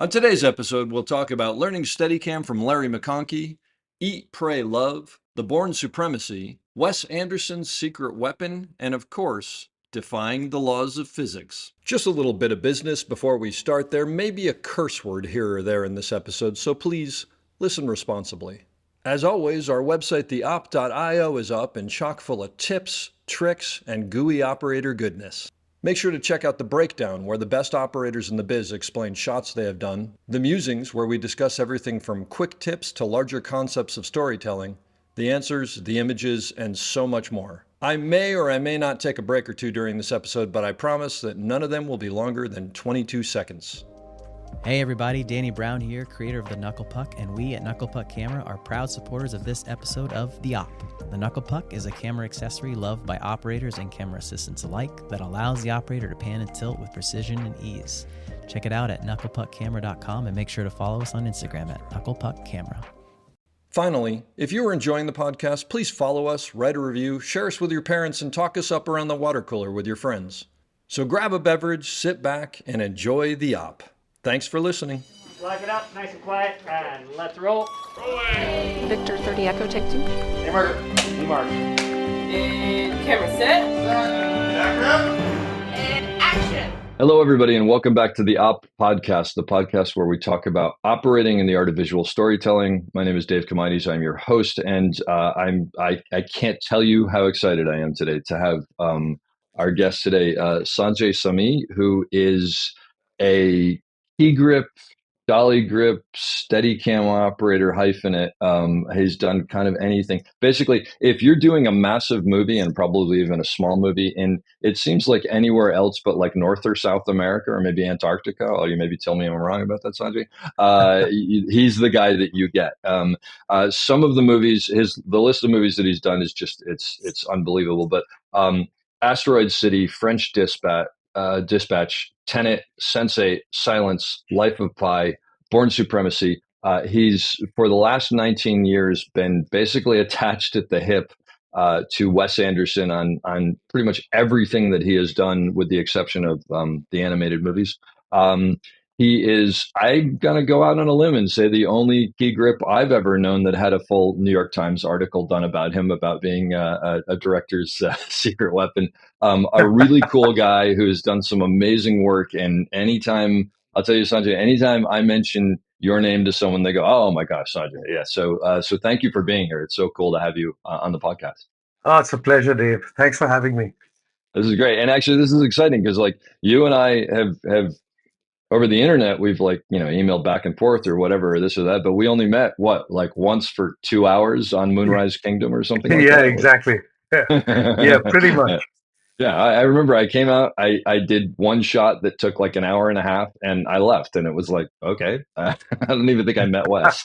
On today's episode, we'll talk about learning Steadicam from Larry McConkey, Eat, Pray, Love, The Bourne Supremacy, Wes Anderson's Secret Weapon, and of course, defying the laws of physics. Just a little bit of business before we start. There may be a curse word here or there in this episode, so please listen responsibly. As always, our website, theop.io, is up and chock full of tips, tricks, and gooey operator goodness. Make sure to check out The Breakdown, where the best operators in the biz explain shots they have done, The Musings, where we discuss everything from quick tips to larger concepts of storytelling, the answers, the images, and so much more. I may or I may not take a break or two during this episode, but I promise that none of them will be longer than 22 seconds. Hey everybody, Danny Brown here, creator of the Knuckle Puck, and we at Knuckle Puck Camera are proud supporters of this episode of The Op. The Knuckle Puck is a camera accessory loved by operators and camera assistants alike that allows the operator to pan and tilt with precision and ease. Check it out at knucklepuckcamera.com and make sure to follow us on Instagram at knucklepuckcamera. Finally, if you are enjoying the podcast, please follow us, write a review, share us with your parents, and talk us up around the water cooler with your friends. So grab a beverage, sit back, and enjoy The Op. Thanks for listening. Lock it up, nice and quiet, and let's roll. Rolling. Victor 30 Echo, take 2. Hey, Mark. Hey, Mark. And camera set. And action. Hello, everybody, and welcome back to the Op Podcast, the podcast where we talk about operating in the art of visual storytelling. My name is Dave Comides. I'm your host, and I can't tell you how excited I am today to have our guest today, Sanjay Sami, who is a key grip, dolly grip, Steadicam operator hyphenate. He's done kind of anything. Basically, if you're doing a massive movie and probably even a small movie, and it seems like anywhere else but like North or South America or maybe Antarctica, or you maybe tell me I'm wrong about that, Sanjay. He's the guy that you get. Some of the movies, the list of movies that he's done is just it's unbelievable. But Asteroid City, French Dispatch, Tenet, Sense8, Silence, Life of Pi, Bourne Supremacy. He's, for the last 19 years, been basically attached at the hip to Wes Anderson on pretty much everything that he has done, with the exception of the animated movies. He is, I'm going to go out on a limb and say, the only key grip I've ever known that had a full New York Times article done about him, about being a director's secret weapon. A really cool guy who has done some amazing work. And anytime, I'll tell you, Sanjay, anytime I mention your name to someone, they go, "Oh my gosh, Sanjay." Yeah. So thank you for being here. It's so cool to have you on the podcast. Oh, it's a pleasure, Dave. Thanks for having me. This is great. And actually, this is exciting because like you and I have over the internet, we've emailed back and forth or whatever, or this or that, but we only met like once for 2 hours on Moonrise Kingdom or something like Yeah, that. exactly. Yeah, pretty much. Yeah, I remember I came out, I did one shot that took like an hour and a half, and I left, and it was like, okay, I don't even think I met Wes.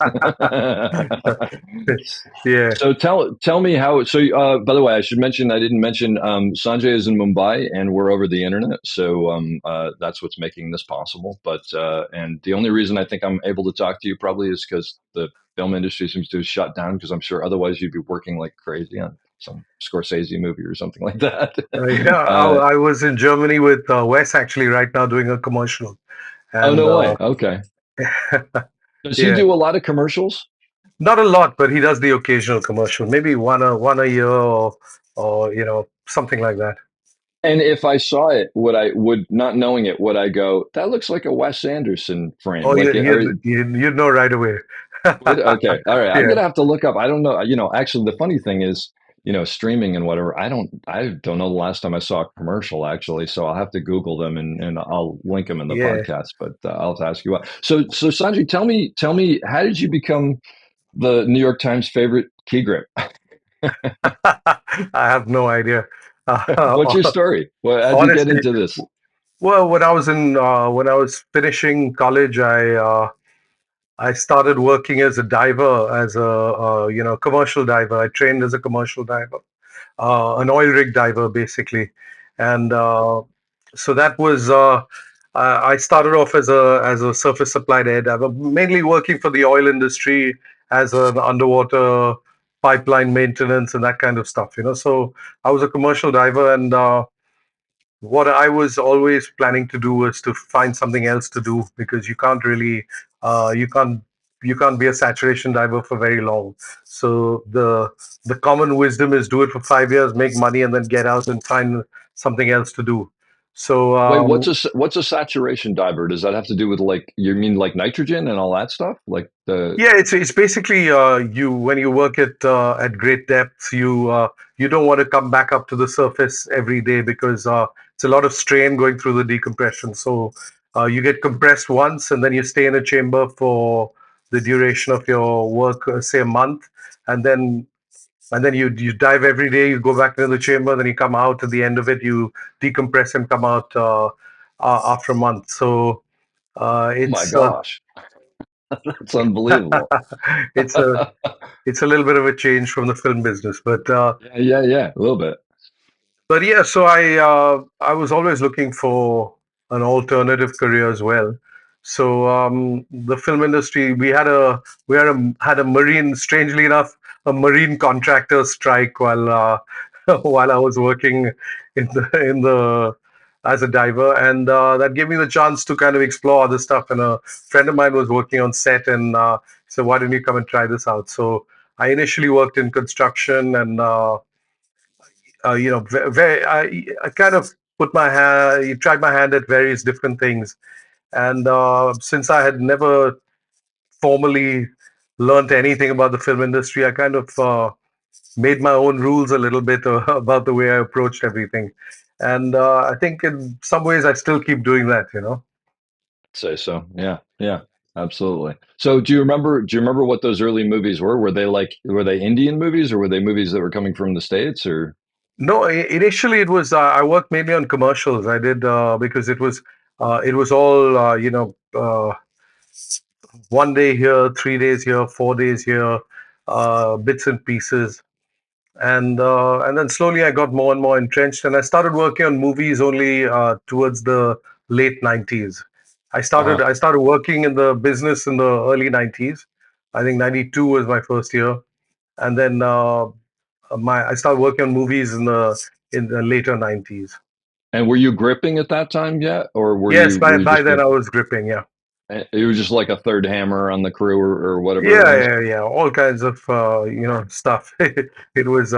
Yeah. So tell me how. So by the way, I should mention, I didn't mention, Sanjay is in Mumbai, and we're over the internet, so that's what's making this possible. But and the only reason I think I'm able to talk to you probably is because the film industry seems to have shut down, because I'm sure otherwise you'd be working like crazy on some Scorsese movie or something like that. Yeah, I was in Germany with Wes actually right now doing a commercial. Oh, no way. Okay. Does he do a lot of commercials? Not a lot, but he does the occasional commercial, maybe one a year or something like that. And if I saw it, would not knowing it, would I go, that looks like a Wes Anderson frame? Oh, like you'd know right away. Okay. All right. Yeah. I'm going to have to look up. I don't know. Actually, the funny thing is, streaming and whatever, I don't know the last time I saw a commercial, actually. So I'll have to Google them and I'll link them in the podcast, but I'll have to ask you what. So Sanjay, tell me, how did you become the New York Times favorite key grip? I have no idea. What's your story? How did you get into this? Well, when I was finishing college, I started working as a diver, as a commercial diver. I trained as a commercial diver, an oil rig diver, basically, and so that was. I started off as a surface supplied air diver, mainly working for the oil industry as an underwater pipeline maintenance and that kind of stuff. So I was a commercial diver, and what I was always planning to do was to find something else to do, because you can't really you can't be a saturation diver for very long. So the common wisdom is do it for 5 years, make money, and then get out and find something else to do. So Wait, what's a saturation diver? Does that have to do with like you mean like nitrogen and all that stuff? Like the yeah, it's basically you when you work at great depths, you don't want to come back up to the surface every day, because it's a lot of strain going through the decompression. So you get compressed once, and then you stay in a chamber for the duration of your work, say a month, and then you dive every day. You go back into the chamber, then you come out. At the end of it, you decompress and come out after a month. So oh my it's gosh, that's unbelievable. it's a it's a little bit of a change from the film business, Yeah, yeah, yeah, a little bit. but yeah. So I was always looking for an alternative career as well. So the film industry, we had a marine, strangely enough, a marine contractor strike while while I was working in the as a diver, and that gave me the chance to kind of explore other stuff. And a friend of mine was working on set, and said, "Why don't you come and try this out?" So I initially worked in construction, and I kind of tried my hand at various different things. And since I had never formally learned anything about the film industry, I kind of made my own rules a little bit about the way I approached everything. And I think in some ways I still keep doing that. Say so. Yeah, yeah, absolutely. So do you remember what those early movies were? Were they Indian movies or were they movies that were coming from the States or No, initially it was I worked mainly on commercials. I did because it was all 1 day here, 3 days here, 4 days here, bits and pieces. And then slowly I got more and more entrenched, and I started working on movies only towards the late 90s. I started uh-huh. I started working in the business in the early 90s. I think 92 was my first year, and then my I started working on movies in the later 90s. And were you gripping at that time yet or were Yes, you by were you by just then I was gripping. Yeah. you were just like a third hammer on the crew or whatever it Yeah, was? yeah, yeah. All kinds of stuff. It was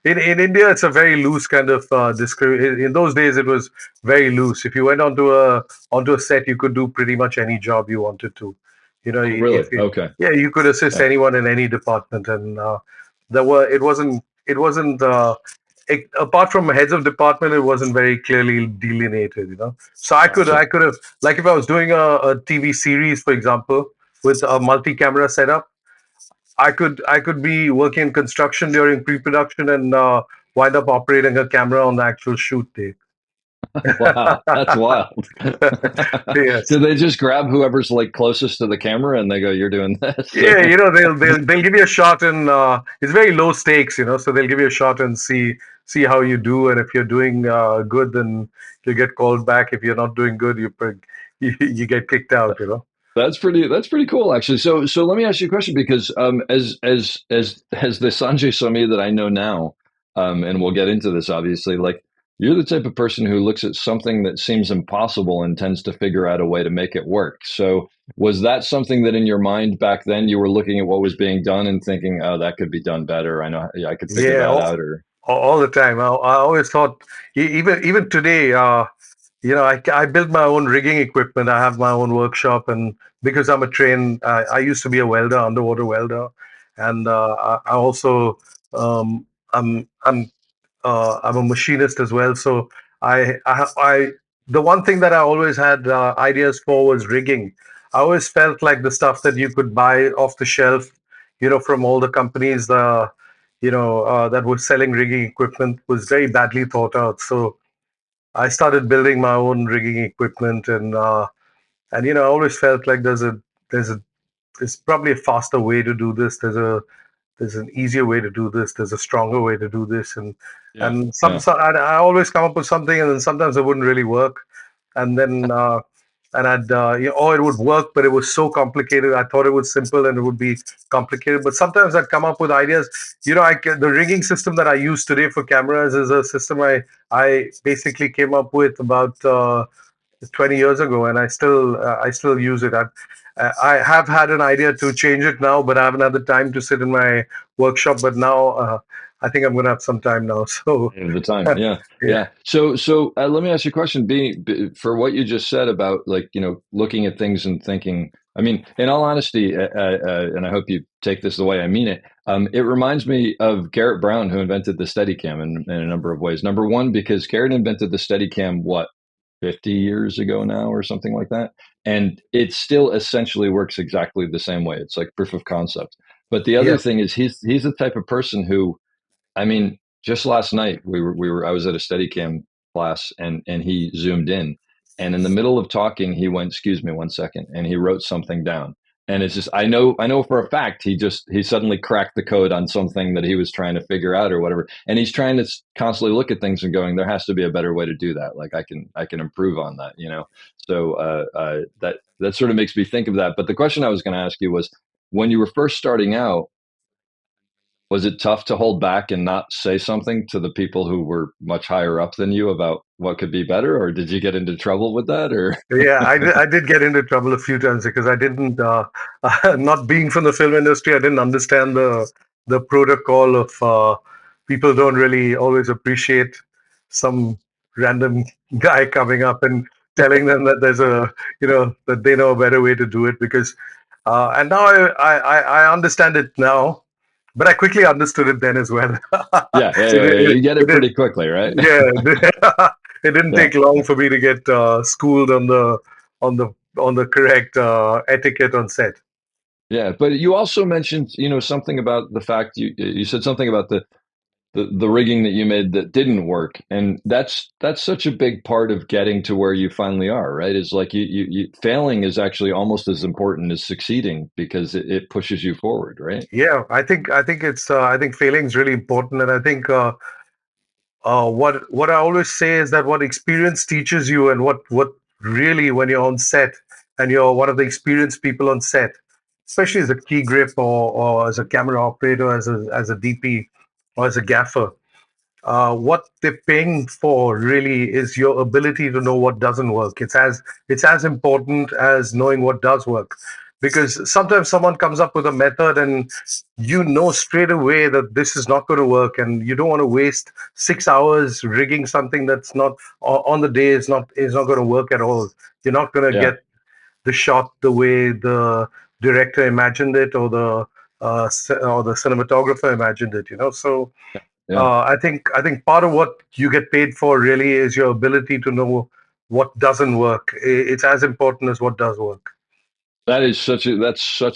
in India. It's a very loose kind of in those days. It was very loose. If you went onto a set, you could do pretty much any job you wanted to. Oh, really? If you Okay. yeah, you could assist Yeah. anyone in any department, and there were it wasn't apart from heads of department, it wasn't very clearly delineated. So I could Gotcha. I could have, like, if I was doing a TV series, for example, with a multi-camera setup, I could be working in construction during pre-production and wind up operating a camera on the actual shoot day. Wow, that's wild. Yes. Do they just grab whoever's like closest to the camera and they go, "You're doing this"? Yeah, they'll give you a shot, and it's very low stakes, so they'll give you a shot and see how you do, and if you're doing good, then you get called back. If you're not doing good, you get kicked out. That's pretty cool actually. So let me ask you a question because as the Sanjay Sami that I know now, and we'll get into this obviously, like you're the type of person who looks at something that seems impossible and tends to figure out a way to make it work. So was that something that in your mind back then you were looking at what was being done and thinking, oh, that could be done better. I know yeah, I could figure Yeah, that out or all the time. I always thought, even today, I build my own rigging equipment. I have my own workshop, and because I'm a trained, I used to be a welder, underwater welder, and I also um, I'm a machinist as well. So the one thing that I always had ideas for was rigging. I always felt like the stuff that you could buy off the shelf, from all the companies, that were selling rigging equipment was very badly thought out. So I started building my own rigging equipment, and I always felt like there's probably a faster way to do this. There's an easier way to do this. There's a stronger way to do this, and yeah, and yeah. I always come up with something, and then sometimes it wouldn't really work, and then and or it would work, but it was so complicated. I thought it was simple and it would be complicated. But sometimes I'd come up with ideas. The rigging system that I use today for cameras is a system I basically came up with about 20 years ago, and I still use it. I have had an idea to change it now, but I haven't had the time to sit in my workshop. But now I think I'm going to have some time now. So Of the time. Yeah. yeah, Yeah. So let me ask you a question. For what you just said about, like, looking at things and thinking, I mean, in all honesty, and I hope you take this the way I mean it, it reminds me of Garrett Brown, who invented the Steadicam in a number of ways. Number one, because Garrett invented the Steadicam, what, 50 years ago now or something like that. And it still essentially works exactly the same way. It's like proof of concept. But the other yeah, thing is he's the type of person who, I mean, just last night I was at a Steadicam class, and he zoomed in, and in the middle of talking he went, "Excuse me one second," and he wrote something down. And it's just, I know for a fact he suddenly cracked the code on something that he was trying to figure out or whatever, and he's trying to constantly look at things and going, there has to be a better way to do that. Like, I can improve on that. So that sort of makes me think of that. But the question I was going to ask you was, when you were first starting out, was it tough to hold back and not say something to the people who were much higher up than you about what could be better, or did you get into trouble with that? Or yeah. I did get into trouble a few times because I didn't, not being from the film industry, I didn't understand the protocol of people don't really always appreciate some random guy coming up and telling them that that they know a better way to do it. Because and now I understand it now, but I quickly understood it then as well. yeah, yeah, it, yeah, yeah, it, you get it, it it, pretty quickly, right? yeah, it didn't Yeah, take long for me to get schooled on the correct etiquette on set. yeah. But you also mentioned, something about the fact you said something about the rigging that you made that didn't work, and that's such a big part of getting to where you finally are, right? Is like you failing is actually almost as important as succeeding, because it pushes you forward, right? Yeah, I think failing is really important, and I think what I always say is that what experience teaches you, and what really, when you're on set and you're one of the experienced people on set, especially as a key grip, or as a camera operator, as a DP, or as a gaffer, what they're paying for really is your ability to know what doesn't work. It's as important as knowing what does work, because sometimes someone comes up with a method and you know straight away that this is not going to work, and you don't want to waste 6 hours rigging something that's not on the day is not going to work at all. You're not going to Yeah, get the shot the way the director imagined it, or the cinematographer imagined it. So yeah. I think part of what you get paid for really is your ability to know what doesn't work. It's as important as what does work. That's such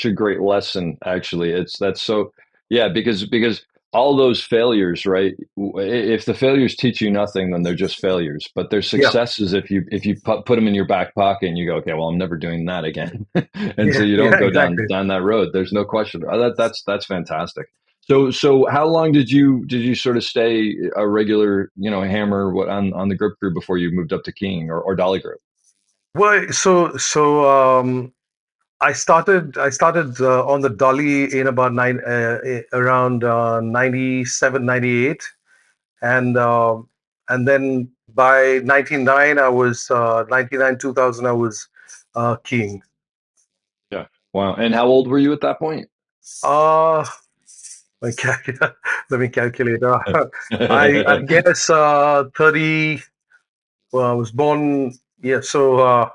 a great lesson, actually. That's so, yeah, because all those failures, right? If the failures teach you nothing, then they're just failures. But they're Yeah, successes if you put them in your back pocket and you go, okay, well, I'm never doing that again, and so yeah, you don't yeah, go down exactly. down that road. There's no question. That's fantastic. So how long did you sort of stay a regular, hammer, on the grip crew before you moved up to King or Dolly Grip? Well, so I started on the dolly in about around 97, 98, and then by 99 I was 99 2000 I was keying. Yeah. Wow. And how old were you at that point? Uh Let let me calculate. I guess 30. Well, I was born. Yeah, so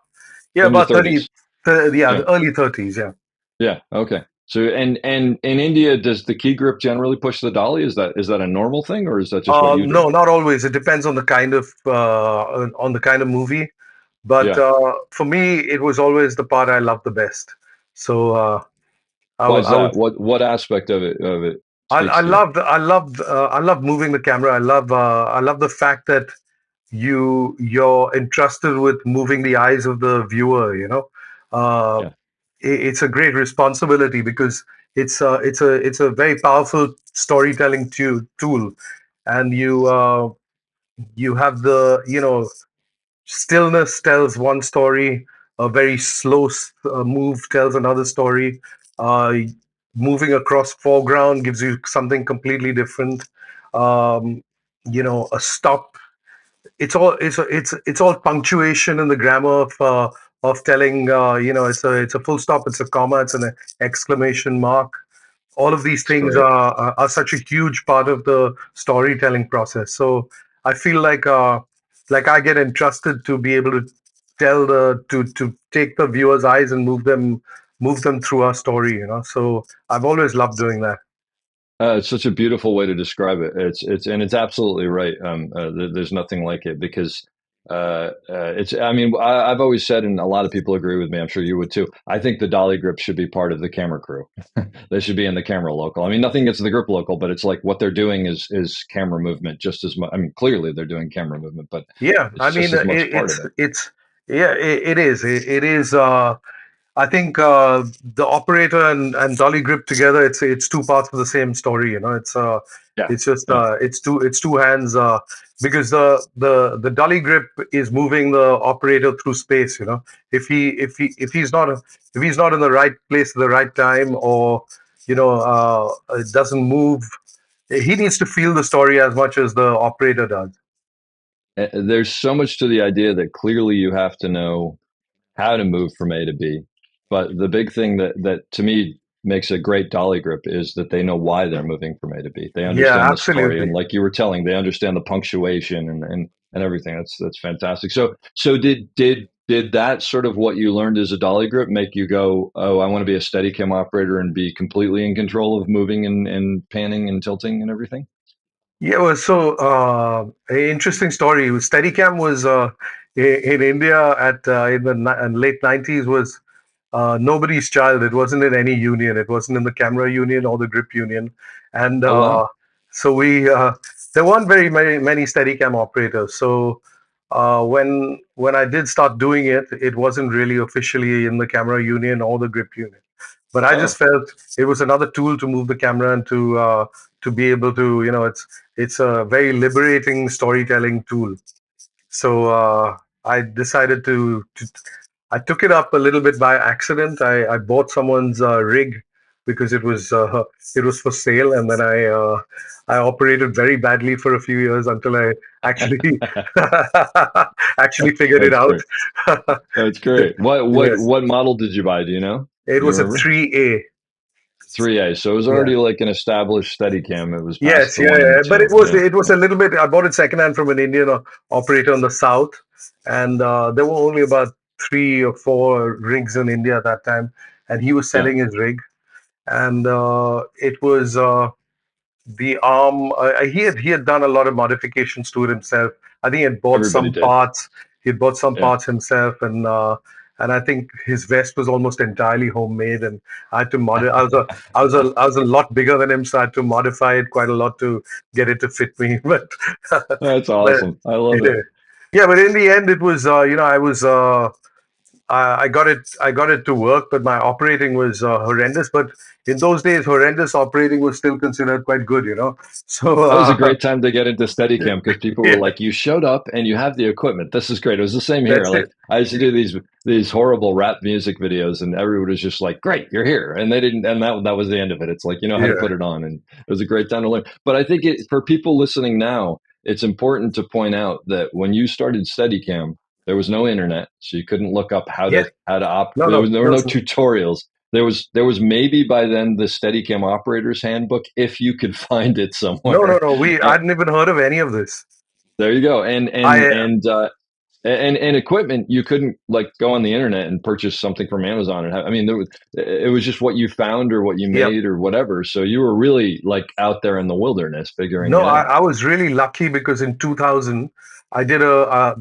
yeah, In your about 30. 30s. Yeah, Yeah. the early 30s. Yeah. Yeah. Okay. So, and in India, does the key grip generally push the dolly? Is that a normal thing, or is that just what you do? No, not always. It depends on the kind of movie. But Yeah. for me, it was always the part I loved the best. So Why is I would that? What aspect of it I speaks to you? loved moving the camera. I love the fact that you're entrusted with moving the eyes of the viewer. uh, Yeah. it's a great responsibility, because it's a very powerful storytelling tool, and you have the stillness tells one story, a very slow move tells another story. Uh, Moving across foreground gives you something completely different. Um, a stop, it's all punctuation and the grammar of telling. It's a full stop, it's a comma, it's an exclamation mark. All of these It's things great. are such a huge part of the storytelling process. So I feel like I get entrusted to be able to to take the viewer's eyes and move them through our story. So I've always loved doing that. It's such a beautiful way to describe it. It's absolutely right. There's nothing like it because it's. I mean, I've always said, and a lot of people agree with me. I'm sure you would too. I think the dolly grip should be part of the camera crew. They should be in the camera local. I mean, nothing against the grip local, but it's like what they're doing is camera movement just as much. I mean, clearly they're doing camera movement, but Yeah, I it's mean, just as much part of it. it is. It is. I think the operator and dolly grip together, it's two parts of the same story. Yeah, It's just yeah. it's two hands, because the dolly grip is moving the operator through space. If he's not in the right place at the right time, or it doesn't move, he needs to feel the story as much as the operator does. There's so much to the idea that clearly you have to know how to move from A to B. But the big thing that to me makes a great dolly grip is that they know why they're moving from A to B. They Yeah, understand the story, absolutely. and like you were telling, they understand the punctuation and everything. That's fantastic. So did that sort of what you learned as a dolly grip make you go, oh, I want to be a Steadicam operator and be completely in control of moving and panning and tilting and everything? Yeah, well, so a interesting story. Steadicam was in India in the late '90s, was nobody's child. It wasn't in any union. It wasn't in the camera union or the grip union, and Oh wow. so we there weren't very many Steadicam operators. So when I did start doing it, it wasn't really officially in the camera union or the grip union. But I just Oh, felt it was another tool to move the camera and to be able to, it's a very liberating storytelling tool. So I decided I took it up a little bit by accident. I bought someone's rig because it was for sale, and then I operated very badly for a few years until I actually actually figured it that's out. great. That's great. What what Yes, what model did you buy? Do you know? it Do you was a remember? 3A. 3A. So it was Yeah. already like an established Steadicam. It was past Yes, the yeah, one yeah. and But it two. was Yeah. it was a little bit. I bought it secondhand from an Indian operator in the south, and there were only about 3 or 4 rigs in India at that time, and he was Yeah. selling his rig, and it was the arm. He had done a lot of modifications to it himself. I think he had bought Everybody some did. parts. He had bought some Yeah. parts himself, and I think his vest was almost entirely homemade. And I had to modify. I was a lot bigger than him, so I had to modify it quite a lot to get it to fit me. But That's but awesome. I love it. yeah, yeah. But in the end, it was I got it to work, but my operating was horrendous. But in those days, horrendous operating was still considered quite good. So That was a great time to get into Steadicam because people were yeah, like, "You showed up and you have the equipment. This is great." It was the same here. that's Like it. I used to do these horrible rap music videos, and everyone was just like, "Great, you're here," and they didn't. And that was the end of it. It's like you know how to Yeah, put it on, and it was a great time to learn. But I think for people listening now, it's important to point out that when you started Steadicam, there was no internet, so you couldn't look up yeah. how to op. No, There was no, there were no, no tutorials. There was maybe by then the Steadicam operator's handbook if you could find it no, no, somewhere. no. I hadn't even heard of any of this. There you go. And equipment you couldn't like go on the internet and purchase something from Amazon and have, I mean it was just what you found or what you Yeah. made or whatever. So you were really like out there in the wilderness figuring No, it I, out. I was really lucky because in 2000, I did I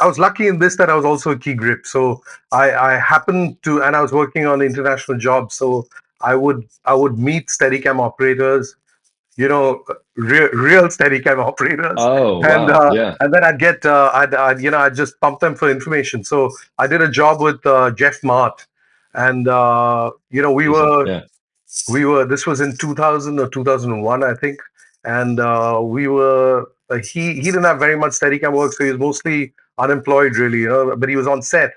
was lucky in this that I was also a key grip. So I happened to, and I was working on international jobs. So I would meet Steadicam operators, real Steadicam operators, Oh, and wow. Yeah. then I'd get I'd just pump them for information. So I did a job with Jeff Mart, and we Amazing. were Yeah. this was in 2000 or 2001, I think, and he didn't have very much Steadicam work, so he was mostly unemployed, really, but he was on set.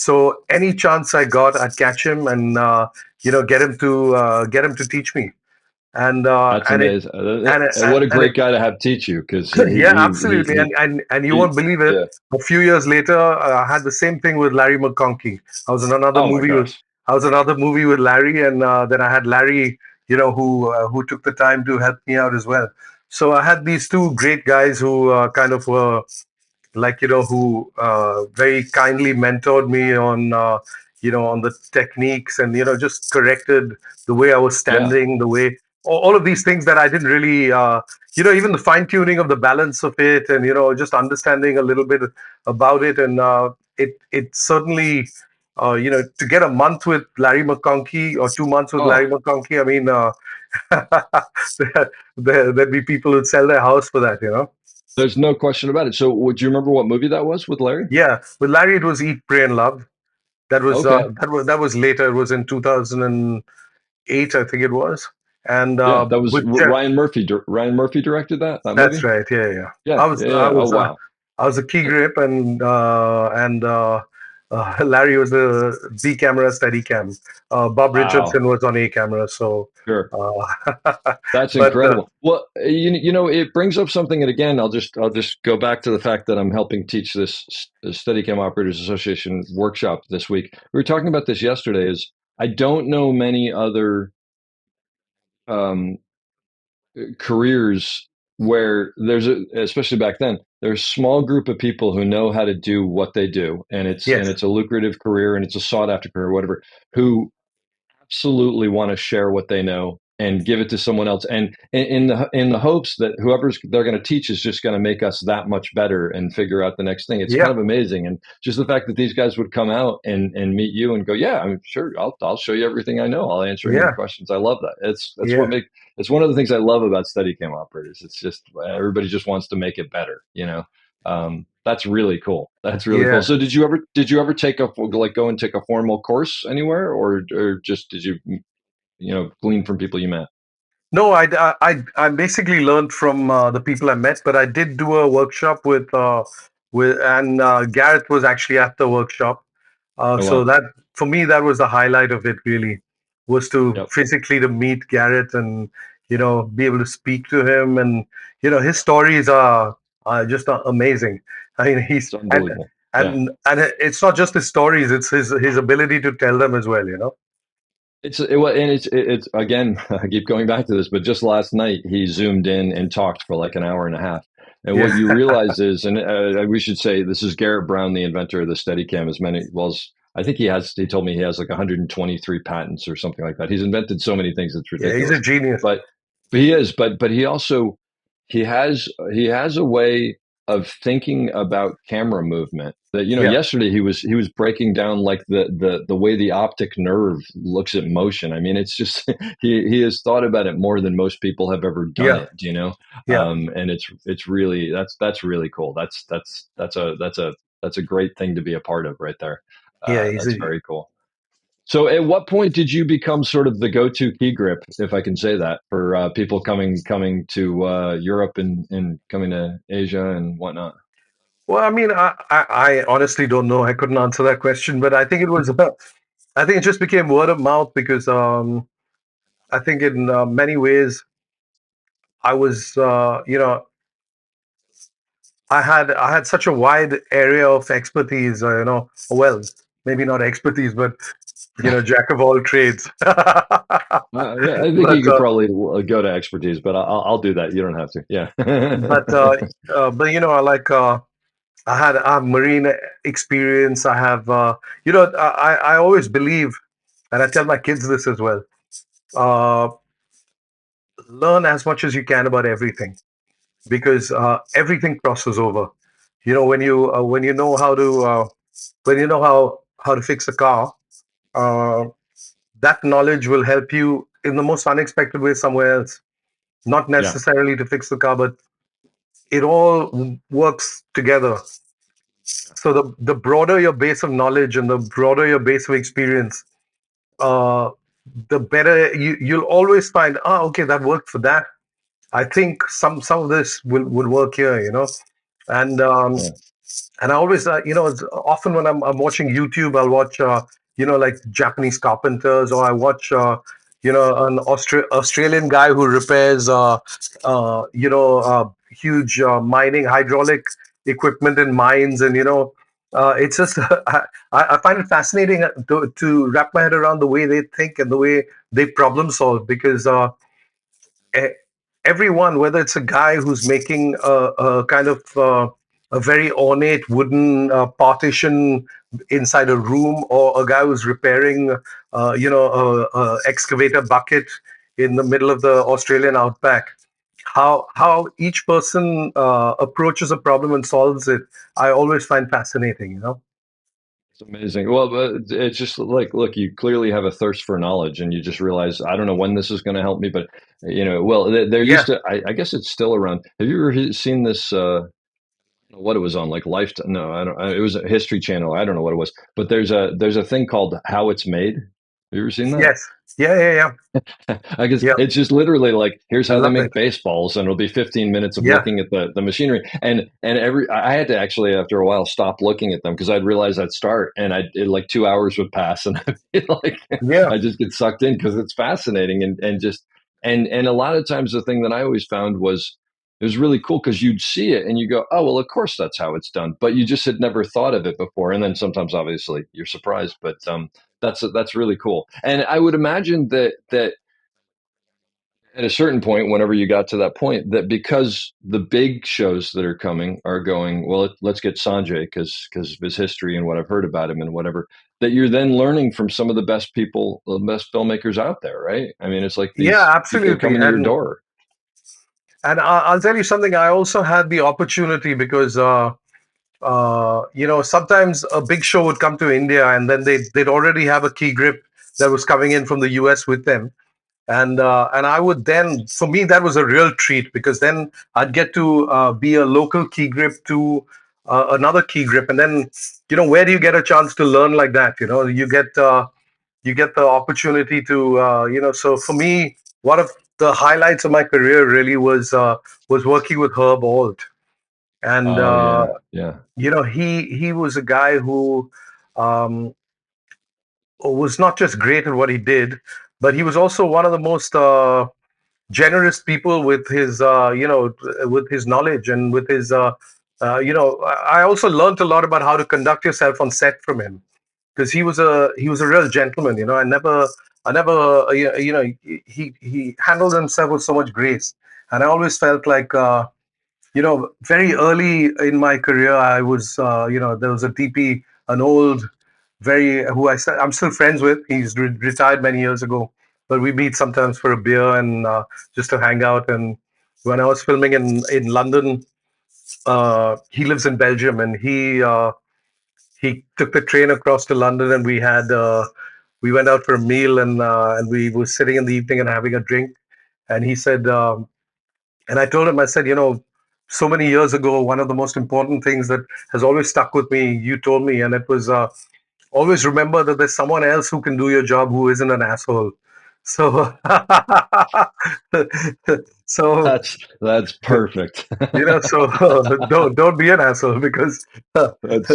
So any chance I got, I'd catch him and get him to teach me. And That's and it amazing. and What a and it great guy to have teach you, because yeah, absolutely. And you he won't believe it. yeah. A few years later, I had the same thing with Larry McConkey. I was in another Oh my movie with gosh. I was in another movie with Larry, and then I had Larry, who took the time to help me out as well. So I had these two great guys who kind of were who very kindly mentored me on on the techniques, and just corrected the way I was Yeah. standing, the way all of these things that I didn't really even the fine tuning of the balance of it, and just understanding a little bit about it. And it certainly to get a month with Larry McConkey or 2 months with Oh, Larry McConkey, I mean, there'd be people who'd sell their house for that. there's no question about it. So, would you remember what movie that was with Larry? Yeah, with Larry, it was Eat, Pray, and Love. Okay. That was later. It was in 2008, I think it was. And Yeah, that was with Jeff, Ryan Murphy. Ryan Murphy directed that that's movie. right. Yeah, yeah. Yeah, yeah, yeah. Oh wow. I was a key grip, and Larry was the B camera, steady cam. Bob Wow. Richardson was on A camera. So, Sure. uh, That's but incredible. Well, it brings up something, and again, I'll just go back to the fact that I'm helping teach this Steadicam Operators Association workshop this week. We were talking about this yesterday. Is I don't know many other um, careers where especially back then, there's a small group of people who know how to do what they do, and it's yes, and it's a lucrative career, and it's a sought after career, whatever. Who absolutely want to share what they know and give it to someone else, and in the hopes that whoever's they're going to teach is just going to make us that much better and figure out the next thing. It's kind yeah, of amazing, and just the fact that these guys would come out and meet you and go, yeah, I'm sure I'll show you everything I know. I'll answer any yeah, questions. I love that. That's yeah, what make it's one of the things I love about Steadicam operators. It's just everybody just wants to make it better. That's really cool. That's really cool. yeah. So did you ever take go and take a formal course anywhere, or just did you glean from people you met? No, I basically learned from the people I met, but I did do a workshop and Gareth was actually at the workshop. Oh So wow. that for me, that was the highlight of it. Really, was to Yep. physically to meet Gareth and be able to speak to him, and his stories are just amazing. I mean, It's unbelievable. Yeah. it's not just his stories; it's his ability to tell them as well. It's again, I keep going back to this, but just last night he zoomed in and talked for like an hour and a half. And what Yeah, you realize is, and we should say, this is Garrett Brown, the inventor of the Steadicam. As many, well, I think he told me he has like 123 patents or something like that. He's invented so many things, it's yeah, he's a ridiculous. genius. But, but he is, but he also, he has a way of thinking about camera movement that Yeah, yesterday he was breaking down like the way the optic nerve looks at motion. I mean, it's just he has thought about it more than most people have ever done yeah, it. yeah, And it's really that's really cool. That's a great thing to be a part of right there. yeah. That's very cool. So, at what point did you become sort of the go-to key grip, if I can say that, for people coming to Europe and coming to Asia and whatnot? Well, I mean, I honestly don't know. I couldn't answer that question, but I think it was. I think it just became word of mouth because I think in many ways I was, I had such a wide area of expertise. Well, maybe not expertise, but jack of all trades. Yeah, I think but you could probably go to expertise, but I'll do that. You don't have to. Yeah. but I like. I have marine experience. I have, I always believe, and I tell my kids this as well. Uh, Learn as much as you can about everything because everything crosses over. When you know how to how to fix a car, uh, that knowledge will help you in the most unexpected way somewhere else. Not Yeah. necessarily to fix the car, but it all works together. So the broader your base of knowledge and the broader your base of experience, uh, the better you'll always find. Oh, okay, that worked for that. I think some of this will work here, and Yeah. And I always, often when I'm watching YouTube, I'll watch, like Japanese carpenters, or I watch, an Australian guy who repairs, huge mining hydraulic equipment in mines, and it's just I find it fascinating to wrap my head around the way they think and the way they problem solve, because e- everyone, whether it's a guy who's making a kind of a very ornate wooden partition inside a room, or a guy who's repairing, a excavator bucket in the middle of the Australian outback, how each person approaches a problem and solves it, I always find fascinating. It's amazing. Well, but it's just like, look, you clearly have a thirst for knowledge, and you just realize, I don't know when this is going to help me, but well, there Yeah. used to, I guess it's still around. Have you ever seen this? What it was on, like Lifetime? No, I don't. It was a History Channel. I don't know what it was, but there's a thing called How It's Made. Have you ever seen that? Yes. Yeah. Yeah. Yeah. I guess Yeah. it's just literally like, here's I how they love it. make baseballs, and it'll be 15 minutes of Yeah. looking at the machinery, and every I had to actually, after a while, stop looking at them, because I'd realize I'd start, and like 2 hours would pass, and I'd be like, Yeah. I just get sucked in because it's fascinating, and just and a lot of times the thing that I always found was, it was really cool because you'd see it and you go, oh well, of course that's how it's done, but you just had never thought of it before, and then sometimes obviously you're surprised, but that's really cool, and I would imagine that at a certain point, whenever you got to that point, that because the big shows that are coming are going, well, let's get Sanjay because of his history and what I've heard about him and whatever, that you're then learning from some of the best people, the best filmmakers out there, right? I mean, it's like Yeah. these people are Absolutely. coming to your And door. I'll tell you something. I also had the opportunity because, sometimes a big show would come to India, and then they'd already have a key grip that was coming in from the US with them. And I would then, for me, that was a real treat, because then I'd get to be a local key grip to another key grip. And then, where do you get a chance to learn like that? You get the opportunity to, so for me, one of the highlights of my career really was working with Herb Alt. And Oh yeah, yeah, he was a guy who um, was not just great at what he did, but he was also one of the most generous people with his with his knowledge, and with his I also learned a lot about how to conduct yourself on set from him, because he was a real gentleman. I never he handled himself with so much grace. And I always felt like, very early in my career, I was, there was a TP, an old, very, who I'm still friends with. He's retired many years ago, but we meet sometimes for a beer, and just to hang out. And when I was filming in London, he lives in Belgium, and he took the train across to London, and we went out for a meal, and we were sitting in the evening and having a drink. And he said, and I told him, I said, so many years ago, one of the most important things that has always stuck with me, you told me, and it was, always remember that there's someone else who can do your job who isn't an asshole. So, so that's perfect. so don't be an asshole, because That's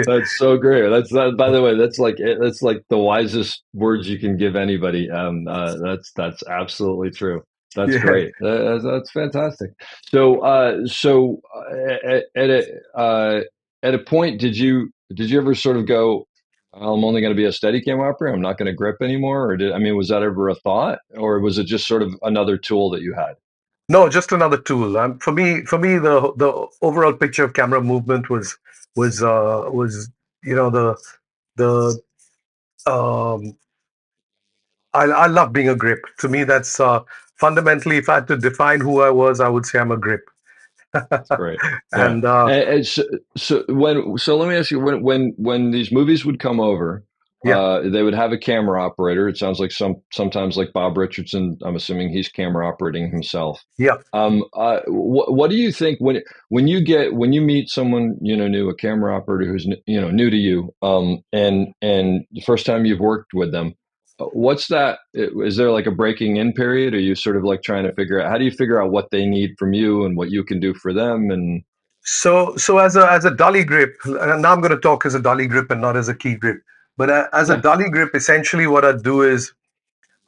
that's so great. By the way, that's like the wisest words you can give anybody. That's absolutely true. That's yeah. great. That's fantastic. At at a point, did you ever sort of go, I'm only going to be a Steadicam operator. I'm not going to grip anymore, or was that ever a thought, or was it just sort of another tool that you had? No, just another tool. For me, the overall picture of camera movement was the um, I love being a grip. To me, that's fundamentally, if I had to define who I was, I would say I'm a grip. That's great. Yeah. And And so let me ask you, when these movies would come over, yeah, they would have a camera operator. It sounds like sometimes like Bob Richardson. I'm assuming he's camera operating himself. yeah. What do you think when you meet someone new, a camera operator who's new to you, and the first time you've worked with them, what's that? Is there like a breaking in period? Are you sort of like trying to figure out, how do you figure out what they need from you and what you can do for them? And So as a dolly grip, and now I'm going to talk as a dolly grip and not as a key grip. But as a Yeah. dolly grip, essentially what I'd do is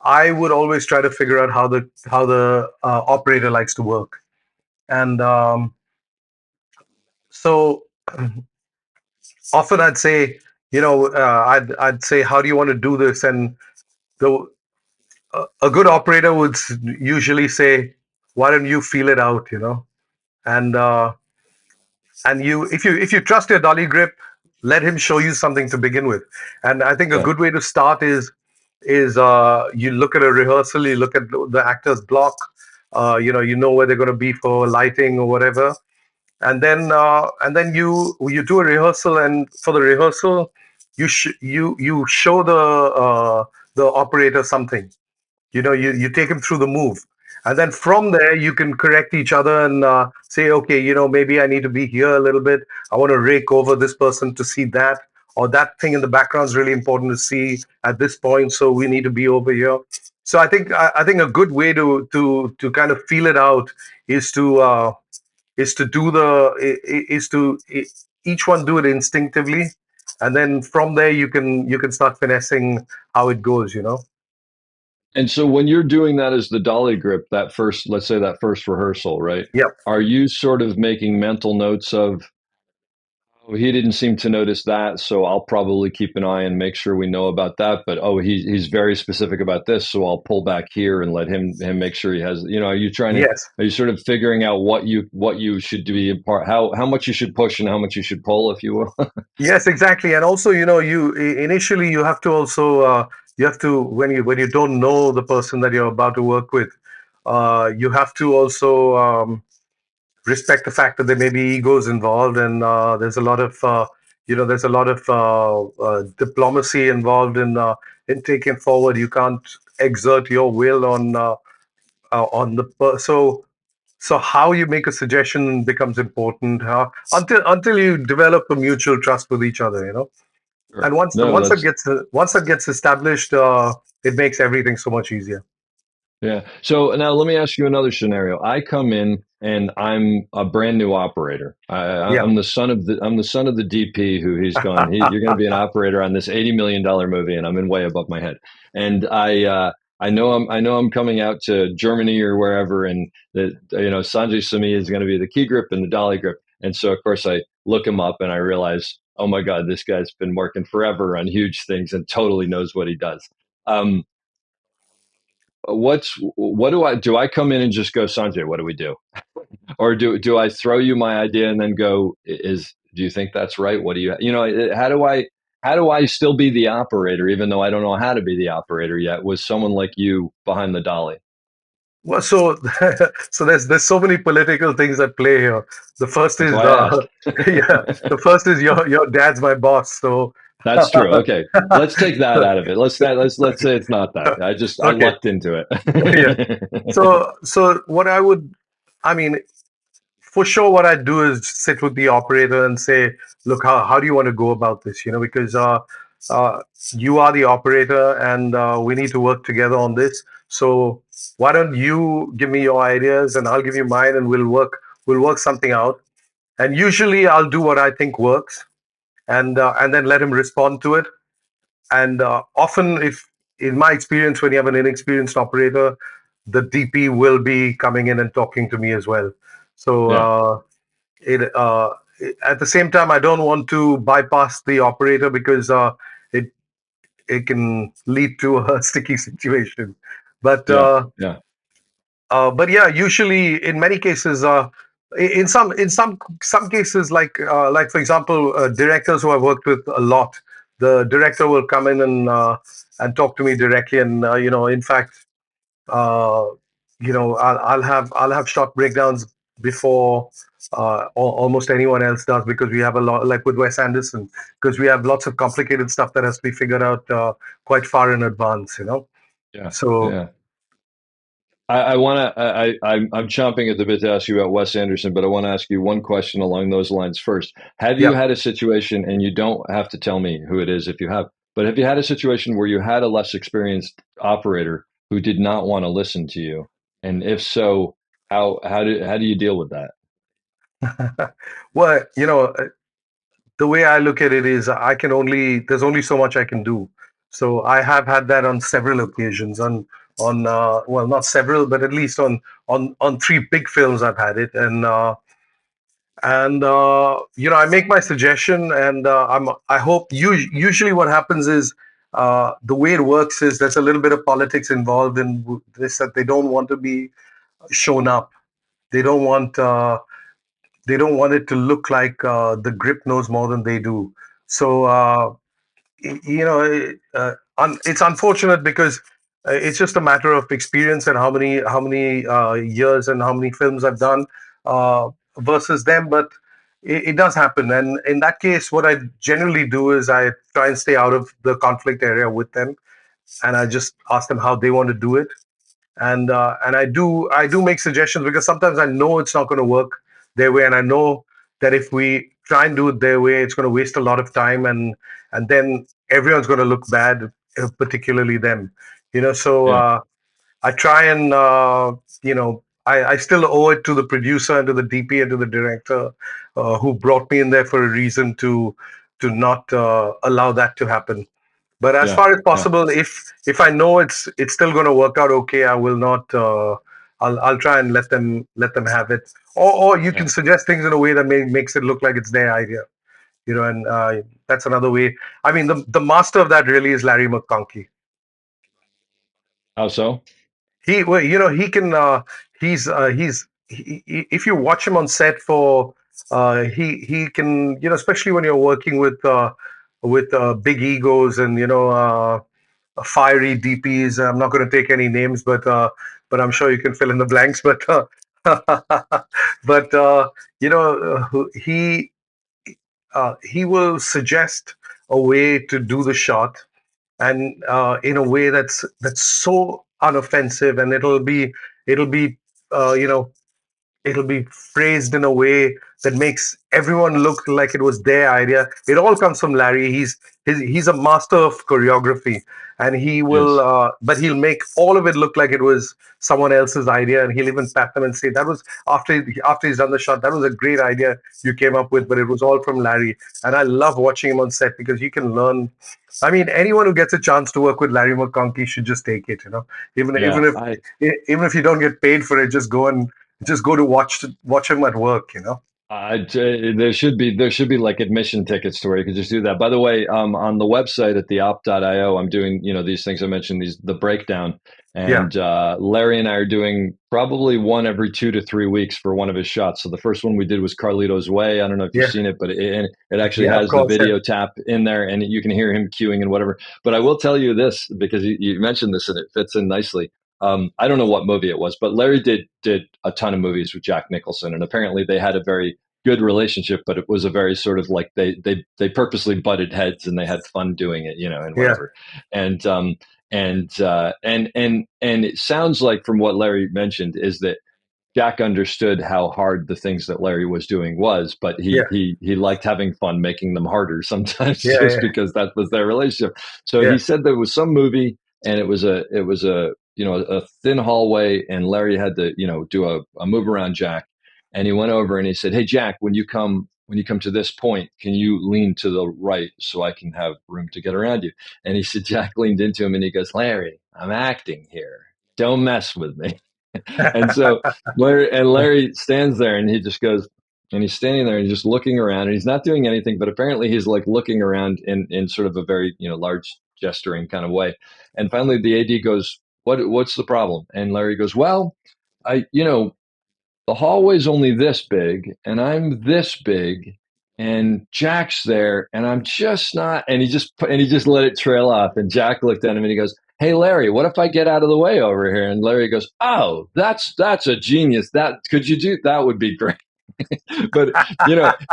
I would always try to figure out how the operator likes to work, and so often I'd say, I'd say, how do you want to do this? And the a good operator would usually say, why don't you feel it out? And you if you trust your dolly grip, let him show you something to begin with. And I think a Yeah. good way to start is you look at a rehearsal, you look at the actor's block, you know where they're going to be for lighting or whatever, and then you do a rehearsal, and for the rehearsal you show the operator something. You take him through the move, and then from there you can correct each other and say, okay, maybe I need to be here a little bit. I want to rake over this person to see that, or that thing in the background is really important to see at this point, so we need to be over here. So I think a good way to kind of feel it out is to do is to each one do it instinctively, and then from there you can start finessing how it goes. And so when you're doing that as the dolly grip, that first, let's say that first rehearsal, right? Yeah. Are you sort of making mental notes of, oh, he didn't seem to notice that, so I'll probably keep an eye and make sure we know about that. But oh, he's very specific about this, so I'll pull back here and let him make sure he has. Are you trying to? Yes. Are you sort of figuring out what you should be in part, how much you should push and how much you should pull, if you will? Yes, exactly. And also, initially you have to also you have to when you don't know the person that you're about to work with, you have to also respect the fact that there may be egos involved, and there's a lot of diplomacy involved in taking forward. You can't exert your will on so how you make a suggestion becomes important, until you develop a mutual trust with each other. Sure. And No, that's once that gets established, it makes everything so much easier. Yeah. So now let me ask you another scenario. I come in and I'm a brand new operator. Yeah. I'm the son of the DP who he's gone. You're going to be an operator on this $80 million movie, and I'm in way above my head. And I know I'm coming out to Germany or wherever, and that Sanjay Sami is going to be the key grip and the dolly grip. And so of course I look him up and I realize, oh my God, this guy's been working forever on huge things and totally knows what he does. Um, what do I come in and just go, Sanjay, what do we do? Or do I throw you my idea and then go, do you think that's right? What do how do I still be the operator even though I don't know how to be the operator yet with someone like you behind the dolly? Well, so so there's so many political things at play here. The first That's is why I asked. yeah, the first is your dad's my boss. So That's true. Okay. Let's take that out of it. Let's say it's not that. I okay, lucked into yeah. it. So what I mean, for sure, what I do is sit with the operator and say, look, how do you want to go about this? Because uh, you are the operator, and we need to work together on this. So why don't you give me your ideas and I'll give you mine, and we'll work something out. And usually I'll do what I think works, and then let him respond to it. And often, if in my experience, when you have an inexperienced operator, the DP will be coming in and talking to me as well. So Yeah. it at the same time, I don't want to bypass the operator, because it it can lead to a sticky situation. But Yeah. Yeah. but yeah, usually in many cases, in some cases, like for example, directors who I've worked with a lot, the director will come in and talk to me directly, and in fact, uh, I'll have short breakdowns before almost anyone else does, because we have a lot, like with Wes Anderson, because we have lots of complicated stuff that has to be figured out quite far in advance. Yeah. So Yeah. I want to. I'm chomping at the bit to ask you about Wes Anderson, but I want to ask you one question along those lines first. Have you yeah. had a situation, and you don't have to tell me who it is if you have, but have you had a situation where you had a less experienced operator who did not want to listen to you, and if so, how do you deal with that? Well, the way I look at it is there's only so much I can do. So I have had that on several occasions on well, not several, but at least on three big films I've had it. And I make my suggestion, and I hope usually what happens is the way it works is there's a little bit of politics involved in this, that they don't want to be shown up. They don't want they don't want it to look like the grip knows more than they do. So it's unfortunate because it's just a matter of experience and how many years and how many films I've done uh, versus them. But it does happen, and in that case, what I generally do is I try and stay out of the conflict area with them, and I just ask them how they want to do it, and I do make suggestions because sometimes I know it's not going to work their way, and I know that if we try and do it their way, it's going to waste a lot of time, and then everyone's going to look bad, particularly them. So Yeah. I try and I still owe it to the producer and to the DP and to the director who brought me in there for a reason to not allow that to happen. But as Yeah. far as Yeah. possible, if I know it's still going to work out okay, I will not. I'll try and let them have it, or you Yeah. can suggest things in a way that makes it look like it's their idea. And that's another way. I mean, the master of that really is Larry McConkey. How so? He, well, he can. If you watch him on set for, he can. Especially when you're working with big egos and fiery DPs. I'm not going to take any names, but I'm sure you can fill in the blanks. But but he will suggest a way to do the shot, and in a way that's so unoffensive, and it'll be uh, you know it'll be phrased in a way that makes everyone look like it was their idea. It all comes from Larry. He's a master of choreography, and Yes. but he'll make all of it look like it was someone else's idea, and he'll even pat them and say that was after he's done the shot. That was a great idea you came up with, but it was all from Larry. And I love watching him on set because you can learn. I mean, anyone who gets a chance to work with Larry McConkey should just take it. Even Yeah. even if even if you don't get paid for it, just go to watch him at work. There should be like admission tickets to where you could just do that. By the way, on the website at theop.io, I'm doing these things I mentioned, the breakdown, Yeah, and Larry and I are doing probably one every 2 to 3 weeks for one of his shots. So the first one we did was Carlito's Way. I don't know if you've yeah, seen it, but it actually yeah. Of has the course, yeah, video tap in there, and you can hear him cueing and whatever. But I will tell you this because you mentioned this and it fits in nicely. I don't know what movie it was, but Larry did a ton of movies with Jack Nicholson, and apparently they had a very good relationship, but it was a very sort of like they purposely butted heads and they had fun doing it, and yeah, whatever. And and it sounds like from what Larry mentioned is that Jack understood how hard the things that Larry was doing was, but yeah, he liked having fun making them harder sometimes yeah, just yeah, because that was their relationship. So yeah, he said there was some movie and it was a a thin hallway and Larry had to do a move around Jack, and he went over and he said, "Hey Jack, when you come to this point, can you lean to the right so I can have room to get around you?" And he said Jack leaned into him and he goes, "Larry, I'm acting here. Don't mess with me." And so Larry stands there and he just goes, and he's standing there and he's just looking around and he's not doing anything, but apparently he's like looking around in sort of a very, large gesturing kind of way. And finally the AD goes, what's the problem? And Larry goes, well, the hallway's only this big and I'm this big and Jack's there and I'm just not, and he just let it trail off. And Jack looked at him and he goes, "Hey Larry, what if I get out of the way over here?" And Larry goes, "Oh, that's a genius. That could you do that would be great." But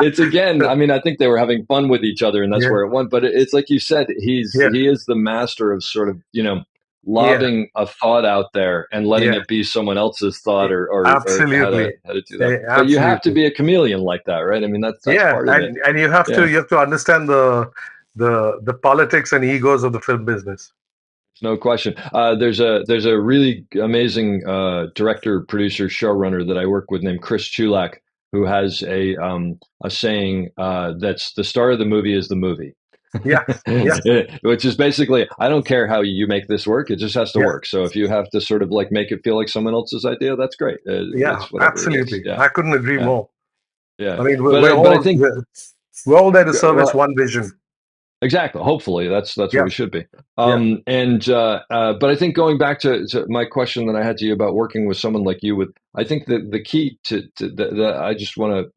it's again, I mean, I think they were having fun with each other and that's yeah, where it went. But it's like you said, yeah, he is the master of sort of, yeah, lobbing a thought out there and letting yeah. it be someone else's thought, or how to Absolutely, do that. But you have to absolutely. be a chameleon like that, right? I mean, that's Yeah, part of it. and you have to Yeah. you have to understand the politics and egos of the film business. No question. There's a really amazing director, producer, showrunner that I work with named Chris Chulak, who has a saying that's the star of the movie is the movie. Yeah, yeah, Which is basically, I don't care how you make this work, it just has to yeah, work. So if you have to sort of like make it feel like someone else's idea, that's great. yeah. It's whatever it is. Absolutely, Yeah, I couldn't agree yeah, more. yeah. I mean, But I think we're all there to service well, one vision. exactly. Hopefully, that's what Yeah, we should be. yeah, But I think going back to my question that I had to you about working with someone like you, with I think that the key to the I just want to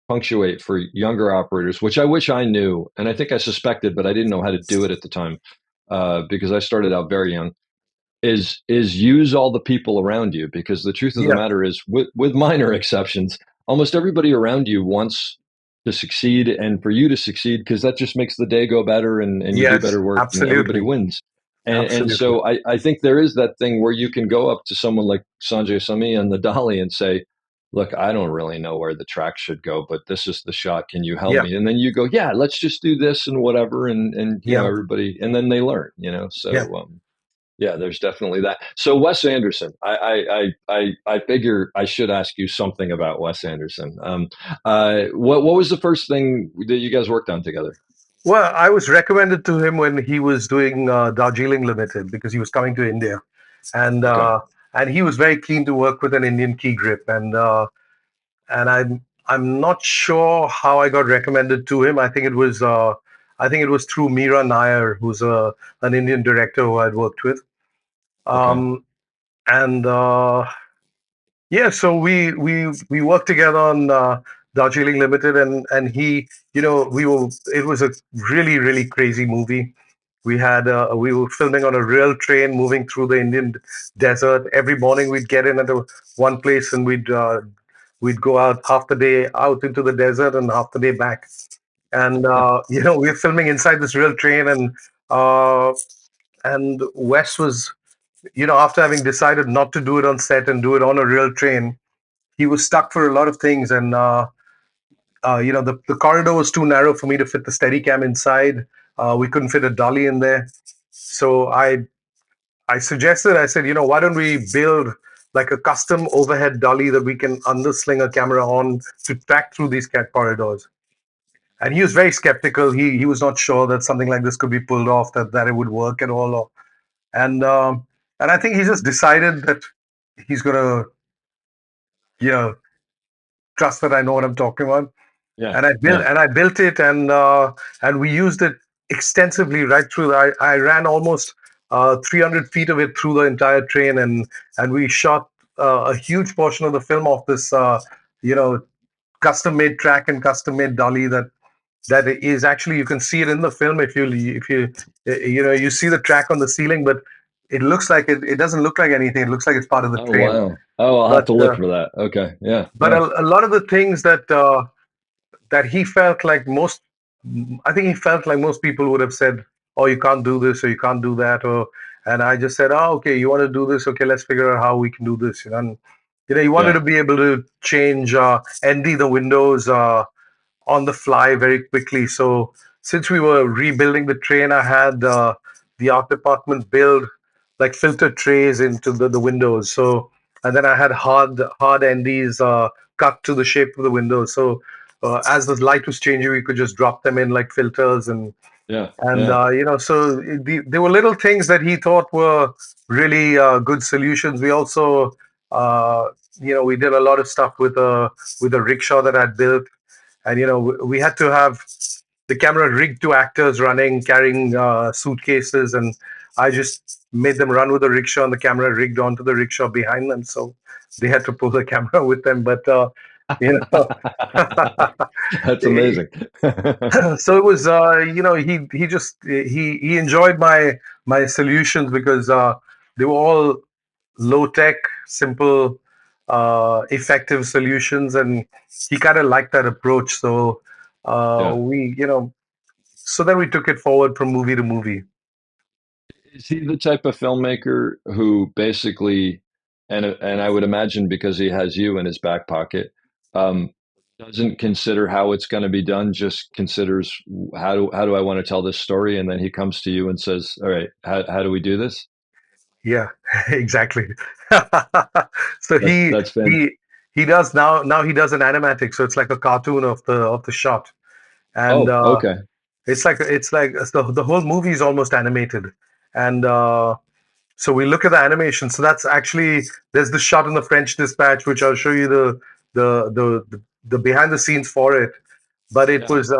punctuate for younger operators, which I wish I knew, and I think I suspected, but I didn't know how to do it at the time because I started out very young. Is use all the people around you, because the truth of the yeah, matter is, with minor exceptions, almost everybody around you wants to succeed and for you to succeed, because that just makes the day go better, and you do yes, better work and everybody absolutely, wins. And absolutely. so I think there is that thing where you can go up to someone like Sanjay Sami and the Dolly and say, look, I don't really know where the track should go, but this is the shot. Can you help Yeah, me? And then you go, yeah, let's just do this and whatever. And yeah, everybody, and then they learn, yeah. so, yeah, there's definitely that. So Wes Anderson, I figure I should ask you something about Wes Anderson. What was the first thing that you guys worked on together? Well, I was recommended to him when he was doing Darjeeling Limited because he was coming to India, and Okay, uh, and he was very keen to work with an Indian key grip, and I'm not sure how I got recommended to him. I think it was through Meera Nair, who's an Indian director who I'd worked with, okay, um, and yeah, so we worked together on Darjeeling Limited, and he, we were. It was a really crazy movie. We were filming on a real train moving through the Indian desert. Every morning we'd get in at one place and we'd go out half the day out into the desert and half the day back. And we're filming inside this real train, uh, and Wes was, after having decided not to do it on set and do it on a real train, he was stuck for a lot of things, and the corridor was too narrow for me to fit the Steadicam inside. We couldn't fit a dolly in there, so I suggested, I said, why don't we build like a custom overhead dolly that we can undersling a camera on to track through these cat corridors. And he was very skeptical. He was not sure that something like this could be pulled off, that it would work at all. And and I think he just decided that he's gonna, you know, trust that I know what I'm talking about. yeah, And yeah, I built it, and we used it extensively right through. I ran almost 300 feet of it through the entire train, and we shot a huge portion of the film off this you know custom made track and custom made dolly that is actually, you can see it in the film if you see the track on the ceiling, but it looks like it doesn't look like anything. It looks like it's part of the oh train. wow, oh, I'll have But to look for that. Okay, yeah, but yeah, a lot of the things that he felt like most I think he felt like most people would have said, oh, you can't do this or you can't do that, or and I just said, oh, okay, you want to do this, okay, let's figure out how we can do this, and he wanted yeah, to be able to change ND the windows on the fly very quickly. So since we were rebuilding the train, I had the art department build like filter trays into the windows. So and then I had hard NDs cut to the shape of the windows. So as the light was changing, we could just drop them in like filters yeah, and yeah, so there were little things that he thought were really good solutions. We also we did a lot of stuff with a rickshaw that I'd built, and we had to have the camera rigged to actors running carrying suitcases, and I just made them run with the rickshaw and the camera rigged onto the rickshaw behind them, so they had to pull the camera with them. But you know that's amazing. so it was he enjoyed my solutions because they were all low tech, simple, effective solutions, and he kind of liked that approach. So Yeah. we so then we took it forward from movie to movie. Is he the type of filmmaker who basically, and I would imagine because he has you in his back pocket, um, doesn't consider how it's going to be done, just considers how do I want to tell this story, and then he comes to you and says, "All right, how do we do this?" Yeah, exactly. So That's he he does now. Now he does an animatic, so it's like a cartoon of the shot, and Oh, okay. it's like the whole movie is almost animated, and so we look at the animation. So that's actually there's the shot in the French Dispatch, which I'll show you the behind the scenes for it. But it Yeah. was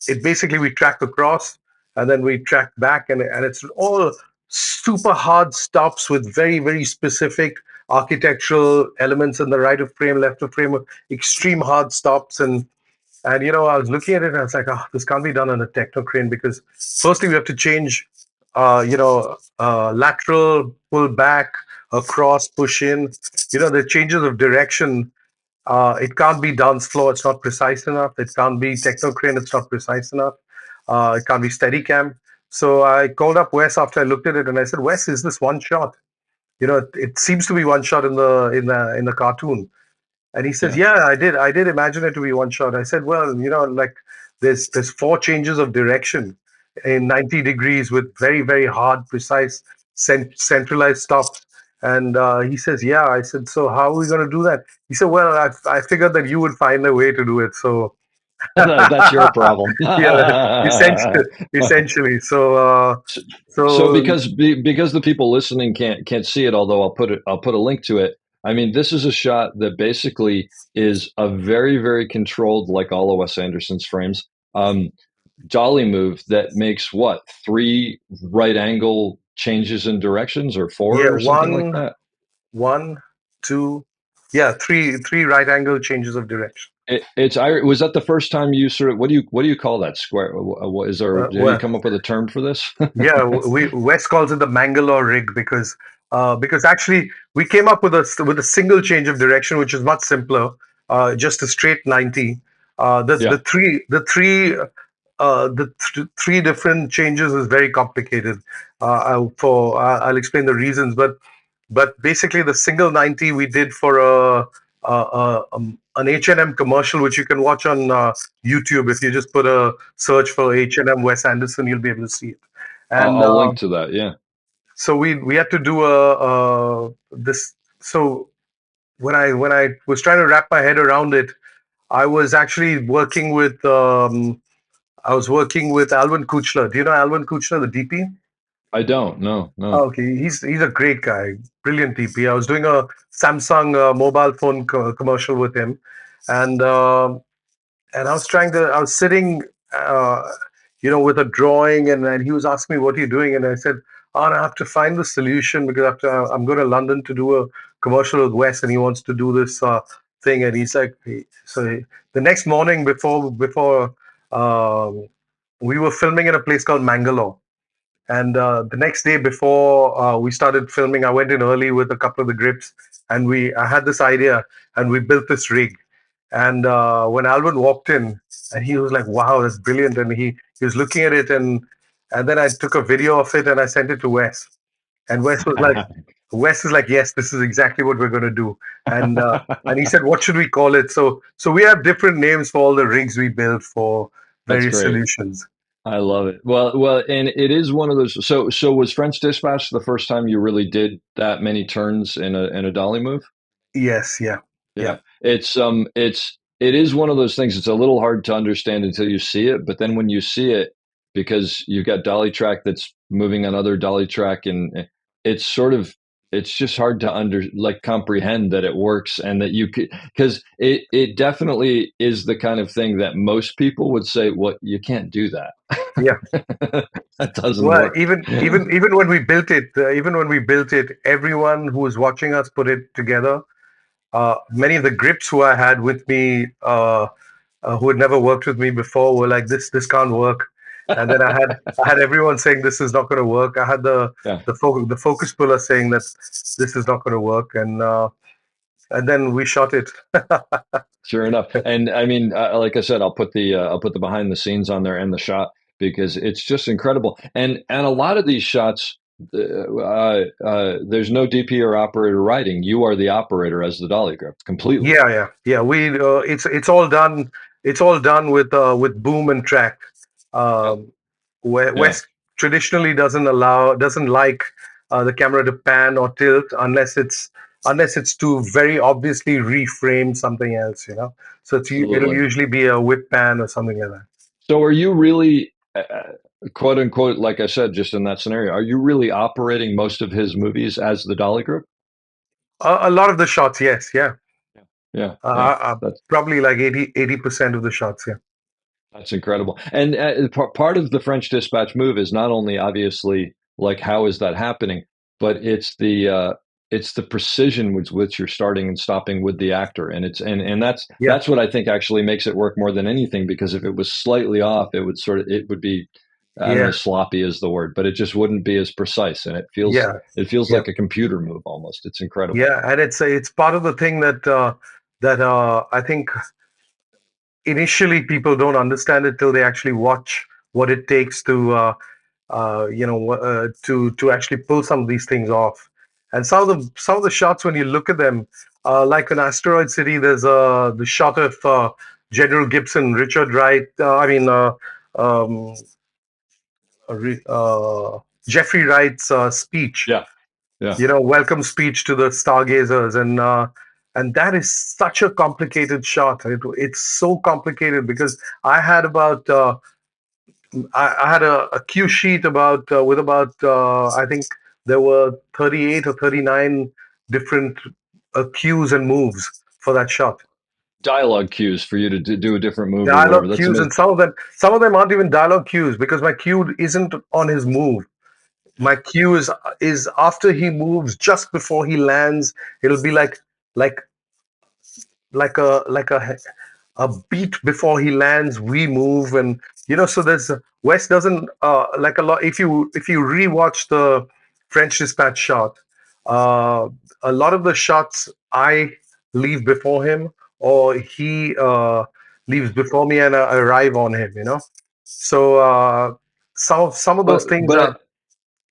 it basically we track across and then we track back, and it's all super hard stops with very very specific architectural elements in the right of frame, left of frame, extreme hard stops, and I was looking at it and I was like, oh, this can't be done on a techno crane because firstly we have to change, lateral, pull back, across, push in. The changes of direction. It can't be dance floor. It's not precise enough. It can't be techno crane. It's not precise enough. It can't be steady cam. So I called up Wes after I looked at it and I said, Wes, is this one shot? It seems to be one shot in the cartoon. And he says, Yeah. "Yeah, I did imagine it to be one shot." I said, "Well, like there's four changes of direction in 90 degrees with very very hard, precise, centralized stops." And he says, "Yeah." I said, "So how are we going to do that?" He said, "Well, I figured that you would find a way to do it." So That's your problem. yeah, essentially. So So so so because the people listening can't see it, although I'll put a link to it. I mean, this is a shot that basically is a very very controlled, like all of Wes Anderson's frames, um, dolly move that makes what, three right angle changes in directions, or yeah, four, or something like that. one, two, yeah, three right angle changes of direction. Was that the first time you sort of, what do you call that square? What is there? Have you Well, come up with a term for this? yeah, we Wes calls it the Mangalore rig because actually we came up with a single change of direction, which is much simpler, just a straight 90. Yeah. The three different changes is very complicated. I'll explain the reasons, but basically the single 90 we did for an H&M commercial, which you can watch on YouTube. If you just put a search for H&M Wes Anderson, you'll be able to see it. And I'll link to that. Yeah. so we had to do a this. So when I was trying to wrap my head around it, I was actually working with Alvin Kuchler. Do you know Alvin Kuchler, the DP? I don't. No, Oh, no. okay, he's a great guy, brilliant DP. I was doing a Samsung mobile phone commercial with him, and and I was sitting, uh, with a drawing, and he was asking me, "What are you doing?" And I said, "Oh, I have to find the solution because I'm going to London to do a commercial with Wes, and he wants to do this thing." And he's like, the next morning before we were filming in a place called Mangalore. And the next day before we started filming, I went in early with a couple of the grips, and I had this idea, and we built this rig. And when Alvin walked in, and he was like, "Wow, that's brilliant!" And he was looking at it, and then I took a video of it and I sent it to Wes, and Wes is like, "Yes, this is exactly what we're going to do." And he said, "What should we call it?" So we have different names for all the rigs we build for That's various great. solutions. I love it. Well, and it is one of those. So was French Dispatch the first time you really did that many turns in a dolly move? Yes, yeah, yeah. Yeah. It is one of those things. It's a little hard to understand until you see it, but then when you see it, because you've got dolly track that's moving on other dolly track, and it's sort of, it's just hard to comprehend that it works, and that you could, because it definitely is the kind of thing that most people would say, "What, you can't do that." Yeah. That doesn't Well, work. even when we built it, everyone who was watching us put it together. Many of the grips who I had with me, who had never worked with me before, were like, "This can't work." And then I had everyone saying, "This is not going to work." I had Yeah. the focus puller saying that this is not going to work, and then we shot it. Sure enough. And I mean, like I said, I'll put the behind the scenes on there and the shot, because it's just incredible. And a lot of these shots, there's no DP or operator writing. You are the operator as the dolly grip completely. Yeah, yeah, yeah. It's all done. It's all done with boom and track. Yeah. Um, Yeah. West traditionally doesn't like the camera to pan or tilt unless it's unless it's to very obviously reframe something else, So it'll Absolutely. usually be a whip pan or something like that. So are you really, quote unquote, like I said, just in that scenario, are you really operating most of his movies as the Dolly Group? A lot of the shots, yes, yeah. Yeah, yeah. That's Probably like 80% of the shots, yeah. that's incredible. And part of the French Dispatch move is not only obviously like how is that happening, but it's the precision with which you're starting and stopping with the actor, and and Yeah, that's what I think actually makes it work more than anything. Because if it was slightly off, it would be, I don't know, yeah, sloppy is the word, but it just wouldn't be as precise, and yeah, it feels yeah, like a computer move almost. It's incredible. yeah. And it's part of the thing that I think initially people don't understand it till they actually watch what it takes to actually pull some of these things off. And some of the shots, when you look at them, like in Asteroid City, there's the shot of General Gibson, Richard Wright. Um, Jeffrey Wright's speech. Yeah, yeah. Welcome speech to the stargazers, and that is such a complicated shot. It's so complicated because I had about I had a cue sheet about with about I think there were 38 or 39 different cues and moves for that shot. Dialogue cues for you to do a different move or whatever. Dialogue That's cues, amazing. and some of them aren't even dialogue cues because my cue isn't on his move. My cue is after he moves, just before he lands. It'll be like like a beat before he lands. We move, and so there's Wes doesn't like a lot. If you rewatch the French Dispatch shot, uh, a lot of the shots I leave before him, or he leaves before me, and I arrive on him. So some of those things But are,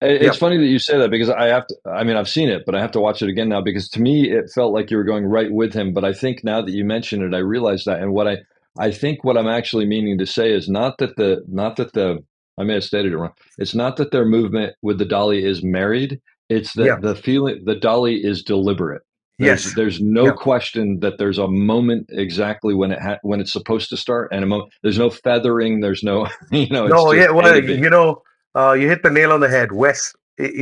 yeah, it's funny that you say that because I have to, I mean, I've seen it, but I have to watch it again now because to me, it felt like you were going right with him. But I think now that you mention it, I realize that. And I think what I'm actually meaning to say is not that I may have stated it wrong. It's not that their movement with the dolly is married. It's yeah, that the dolly is deliberate. yes, There's no yeah. question that there's a moment exactly when when it's supposed to start, and there's no feathering. There's no, it's No, just yeah, A well, to B. you hit the nail on the head. Wes,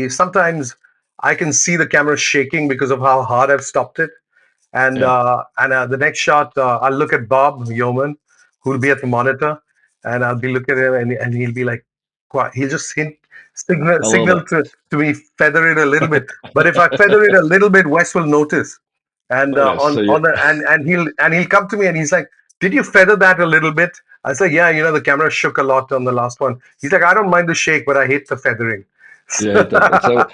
sometimes I can see the camera shaking because of how hard I've stopped it. Yeah, The next shot, I'll look at Bob Yeoman, who'll be at the monitor, and I'll be looking at him, and he'll be like, he'll just I love signal it. to me, feather it a little bit. But if I feather it a little bit, Wes will notice, and Oh, yes. So on the and he'll come to me and he's like, "Did you feather that a little bit?" I said, "Yeah, the camera shook a lot on the last one." He's like, "I don't mind the shake, but I hate the feathering." yeah, so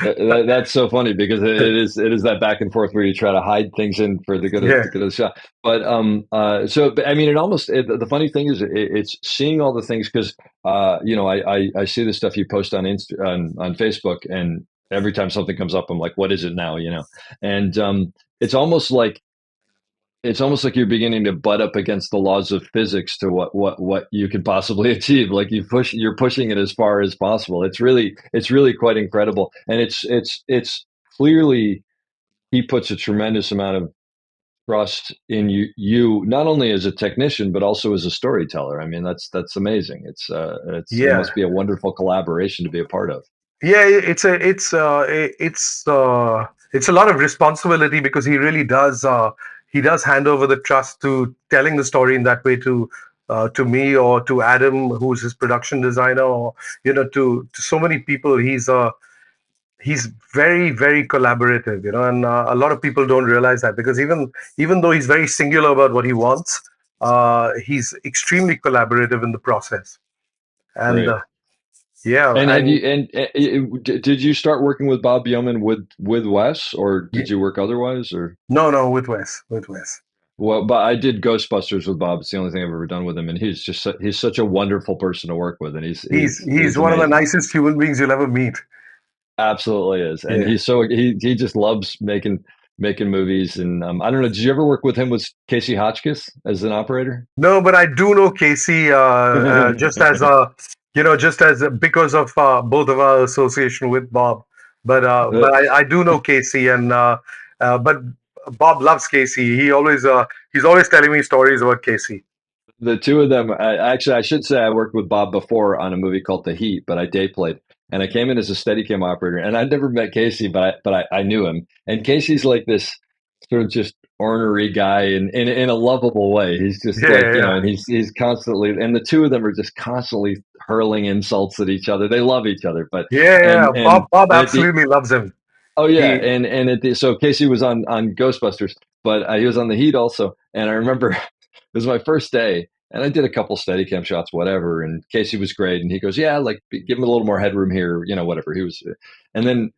that's so funny because it is that back and forth where you try to hide things in for Yeah, the good of the shot. But I mean, the funny thing is it's seeing all the things because I see the stuff you post on on Facebook, and every time something comes up, I'm like, what is it now? And it's almost like you're beginning to butt up against the laws of physics to what you could possibly achieve. Like you're pushing it as far as possible. It's really quite incredible, and it's clearly he puts a tremendous amount of trust in you not only as a technician but also as a storyteller. I mean, that's amazing. It yeah. must be a wonderful collaboration to be a part of. Yeah, it's a lot of responsibility because he does hand over the trust to telling the story in that way to me or to Adam, who's his production designer, or to so many people. He's very, very collaborative, and a lot of people don't realize that because even though he's very singular about what he wants, he's extremely collaborative in the process. And Great. yeah, And have and you did you start working with Bob Yeoman with Wes, or did you work otherwise, or? no, with Wes. Well, but I did Ghostbusters with Bob. It's the only thing I've ever done with him, and he's such a wonderful person to work with, and He's he's one of the amazing. nicest human beings you'll ever meet. Absolutely is, and Yeah. he just loves making movies. And I don't know, did you ever work with him with Casey Hotchkiss as an operator? No, but I do know Casey, just as because of both of our association with Bob. But I do know Casey, and But Bob loves Casey. He's always telling me stories about Casey. The two of them, actually, I should say I worked with Bob before on a movie called The Heat, but I day played. And I came in as a Steadicam operator, and I'd never met Casey, but I knew him. And Casey's like this sort of just ornery guy in a lovable way. He's just like, Yeah, yeah, and he's constantly, and the two of them are just constantly hurling insults at each other. They love each other, but yeah, yeah. and Bob at the absolutely loves him. Oh yeah, He and so Casey was on Ghostbusters, but he was on the Heat also. And I remember it was my first day, and I did a couple Steadicam shots, whatever. And Casey was great, and he goes, "Yeah, like give him a little more headroom here, whatever." He was, and then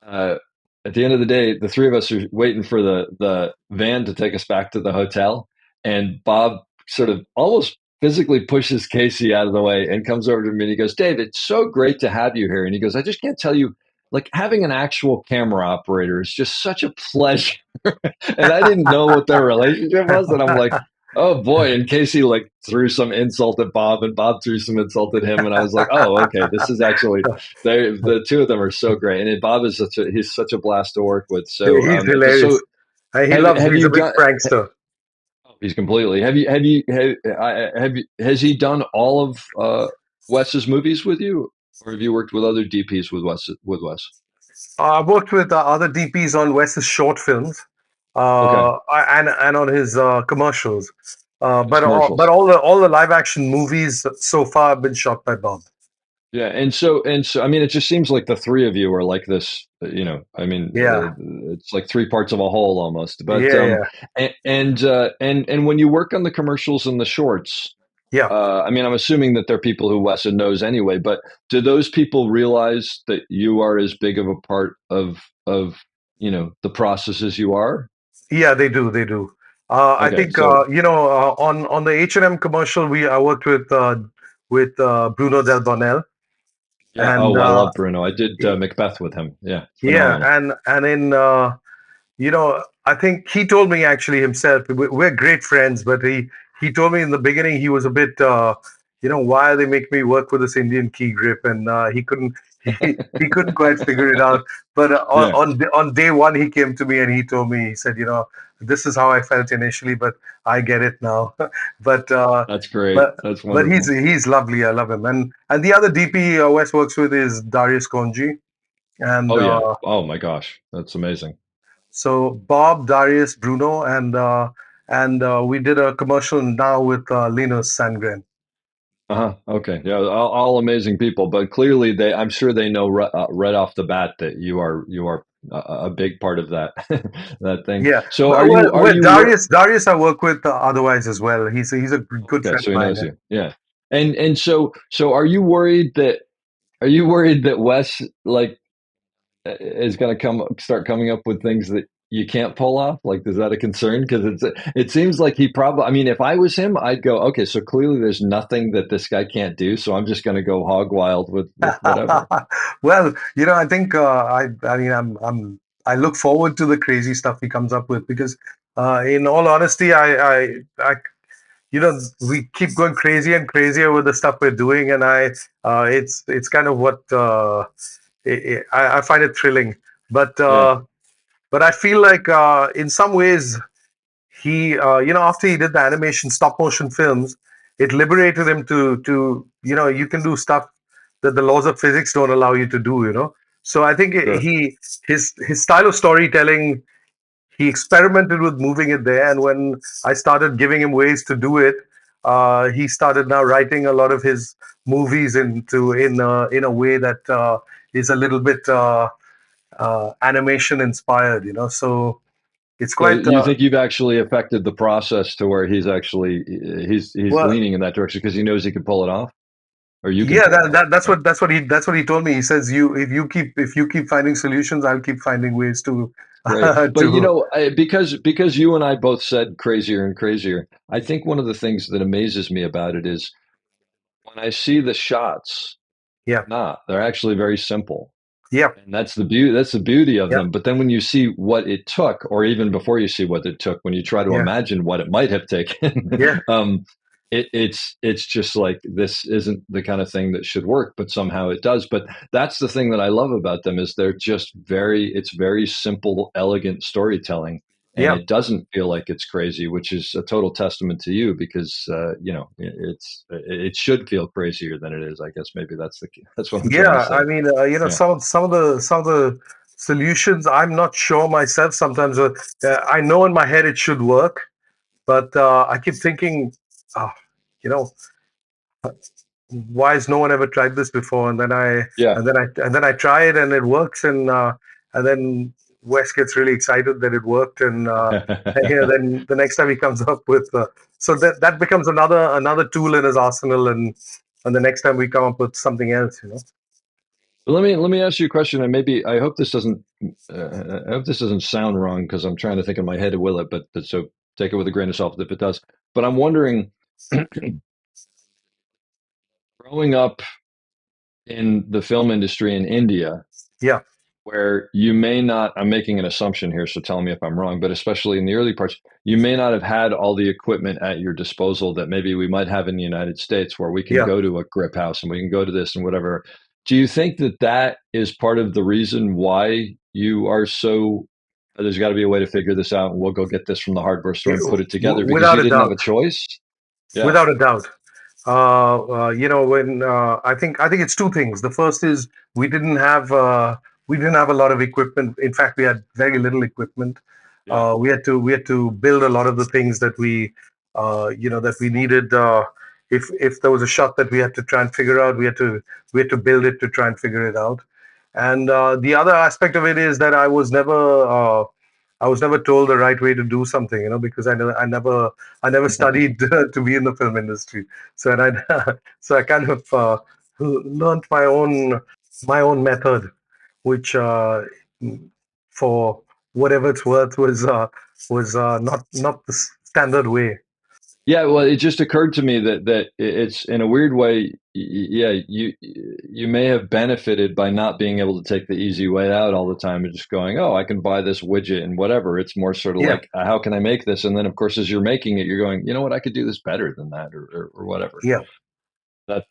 uh, at the end of the day, the three of us are waiting for the van to take us back to the hotel, and Bob sort of almost physically pushes Casey out of the way and comes over to me and he goes, "Dave, it's so great to have you here." And he goes, "I just can't tell you, like having an actual camera operator is just such a pleasure." And I didn't know what their relationship was, and I'm like, "Oh boy!" And Casey like threw some insult at Bob, and Bob threw some insult at him, and I was like, "Oh, okay, this is actually." The two of them are so great, and Bob is he's such a blast to work with. So, he's hilarious. so He loves. have He's a you big done? prankster. He's completely. Have you has he done all of Wes's movies with you, or have you worked with other DPs with Wes? With Wes? I've worked with other DPs on Wes's short films, Okay, and on his commercials. his But commercials. all the live action movies so far have been shot by Bob. Yeah, I mean, it just seems like the three of you are like this. I mean, Yeah, it's like three parts of a whole almost. But yeah, yeah, and when you work on the commercials and the shorts, yeah. I mean, I'm assuming that they're people who Wesson knows anyway. But do those people realize that you are as big of a part of the process as you are? Yeah, they do. They do. I Okay, think so on the H&M commercial, we I worked with Bruno Del Bonel, yeah. and Oh, I love Bruno. I did Macbeth with him. Yeah, yeah, phenomenal. and in I think he told me actually himself. We're great friends, but he told me in the beginning he was a bit, why they make me work with this Indian key grip, and he couldn't he couldn't quite figure it out. But Yeah, on day one, he came to me and he told me, he said, this is how I felt initially, but I get it now. but uh, that's great. but That's but wonderful. he's lovely. I love him. And the other DP Wes works with is Darius Konji, and Oh yeah. Oh my gosh, that's amazing. so Bob, Darius, Bruno, and we did a commercial now with Linus Sandgren. Uh-huh. Okay. Yeah, all amazing people, but clearly I'm sure they know right off the bat that you are a big part of that that thing. Yeah, So but are well, you wor Darius, I work with otherwise as well. He's a good okay, friend so of he mine. knows you. Yeah. And so are you worried that Wes like is going to start coming up with things that you can't pull off? Like, is that a concern? Because it seems like he probably. I mean, if I was him, I'd go, okay, so clearly there's nothing that this guy can't do, so I'm just going to go hog wild with whatever. Well, I think I mean I look forward to the crazy stuff he comes up with because in all honesty, I we keep going crazier and crazier with the stuff we're doing, and it's kind of what I find it thrilling, but Yeah, uh, but I feel like in some ways he after he did the animation stop motion films, it liberated him to you can do stuff that the laws of physics don't allow you to do. So I think sure. his style of storytelling, he experimented with moving it there, and when I started giving him ways to do it, he started now writing a lot of his movies in a way that is a little bit animation inspired. So it's So quite you think you've actually affected the process to where he's well. leaning in that direction because he knows he can pull it off, or you can Yeah, pull it off. Right? that's what he told me. He says, if you keep finding solutions, I'll keep finding ways to Great. But to because you and I both said crazier and crazier, I think one of the things that amazes me about it is when I see the shots, yeah, they're actually very simple. yeah, And that's the beauty of yeah, them. But then when you see what it took, or even before you see what it took, when you try to yeah, imagine what it might have taken, yeah. um, it's just like this isn't the kind of thing that should work, but somehow it does. But that's the thing that I love about them is they're just it's very simple, elegant storytelling, and Yeah. it doesn't feel like it's crazy, which is a total testament to you because it should feel crazier than it is. I guess maybe that's what I'm trying to Yeah, say. I mean, Yeah. some of the solutions I'm not sure myself. Sometimes I know in my head it should work, but I keep thinking, ah, you know, why has no one ever tried this before? Yeah. And then I try it and it works, and then Wes gets really excited that it worked, and yeah, then the next time he comes up with so that becomes another tool in his arsenal, and the next time we come up with something else, Let me ask you a question, and maybe I hope this doesn't sound wrong because I'm trying to think in my head, will it? But so take it with a grain of salt if it does. But I'm wondering, growing up in the film industry in India, Yeah, where you may not, I'm making an assumption here, so tell me if I'm wrong, but especially in the early parts, you may not have had all the equipment at your disposal that maybe we might have in the United States, where we can yeah. go to a grip house and we can go to this and whatever. Do you think that that is part of the reason why you are so, there's got to be a way to figure this out and we'll go get this from the hardware store and put it together because Without you a didn't have doubt, a choice? Yeah. without a doubt. When I think it's two things. The first is we didn't have we didn't have a lot of equipment. In fact, we had very little equipment. Yeah. We had to build a lot of the things that that we needed. If there was a shot that we had to try and figure out, we had to build it to try and figure it out. And the other aspect of it is that I was never told the right way to do something, because I never studied to be in the film industry. So and I so I kind of learned my own method, which for whatever it's worth was not the standard way. Yeah, well, it just occurred to me that it's in a weird way, yeah, you may have benefited by not being able to take the easy way out all the time and just going, oh, I can buy this widget and whatever. It's more sort of Yeah, like, how can I make this? And then, of course, as you're making it, you're going, you know what, I could do this better than that, or whatever. yeah.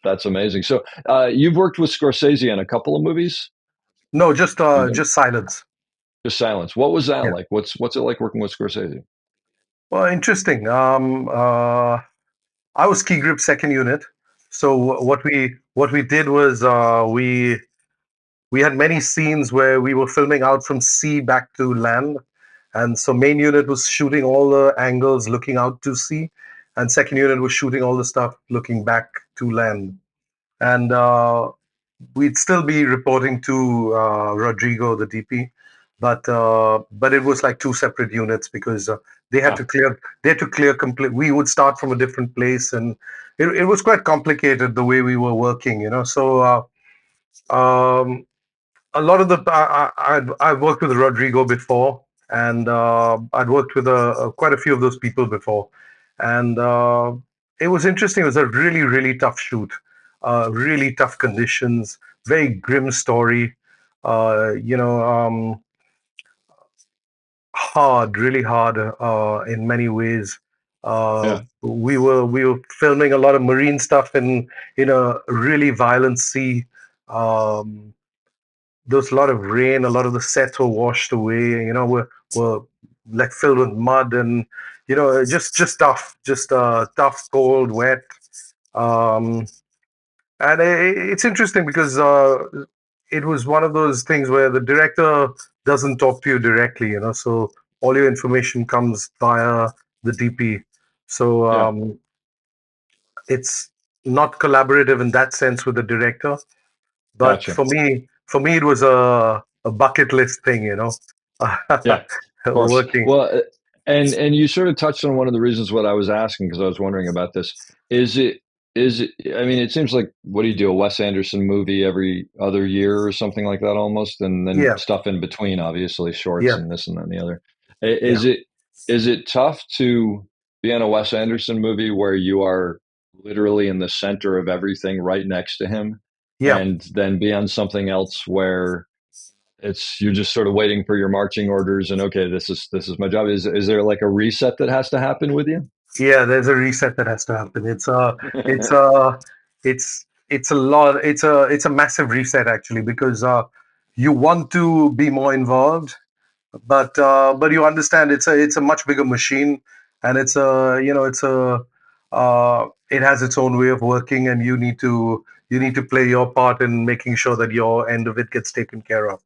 That's amazing. So, you've worked with Scorsese on a couple of movies, No, just and then just silence. just Silence. What was that Yeah. like? What's it like working with Scorsese? Well, interesting. I was key grip second unit. So what we did was we had many scenes where we were filming out from sea back to land, and so main unit was shooting all the angles looking out to sea, and second unit was shooting all the stuff looking back to land. And we'd still be reporting to Rodrigo, the DP, but it was like two separate units because Ah, they had to clear complete. We would start from a different place, and it was quite complicated the way we were working. So a lot of the I've worked with Rodrigo before, and I'd worked with quite a few of those people before, and it was interesting. It was a really really tough shoot, really tough conditions, very grim story. Uh, you know, um, Hard, really hard in many ways. yeah, We were filming a lot of marine stuff in a really violent sea. Um, there was a lot of rain. A lot of the sets were washed away. Were like filled with mud, and just tough, just tough, cold, wet. Um, and it's interesting because it was one of those things where the director doesn't talk to you directly. So all your information comes via the DP. So yeah, it's not collaborative in that sense with the director. But gotcha. for me, it was a bucket list thing, Yeah, of course. working. Well, and you sort of touched on one of the reasons what I was asking because I was wondering about this. Is it is it? I mean, it seems like what do you do? A Wes Anderson movie every other year or something like that, almost, and then Yeah, stuff in between, obviously shorts yeah, and this and that and the other. yeah, Is it tough to be on a Wes Anderson movie where you are literally in the center of everything, right next to him, yeah. and then be on something else where it's you're just sort of waiting for your marching orders and okay, this is my job. Is there like a reset that has to happen with you? Yeah, there's a reset that has to happen. It's a, it's a lot. It's a massive reset actually because you want to be more involved, but you understand it's a much bigger machine, and it has its own way of working, and you need to play your part in making sure that your end of it gets taken care of.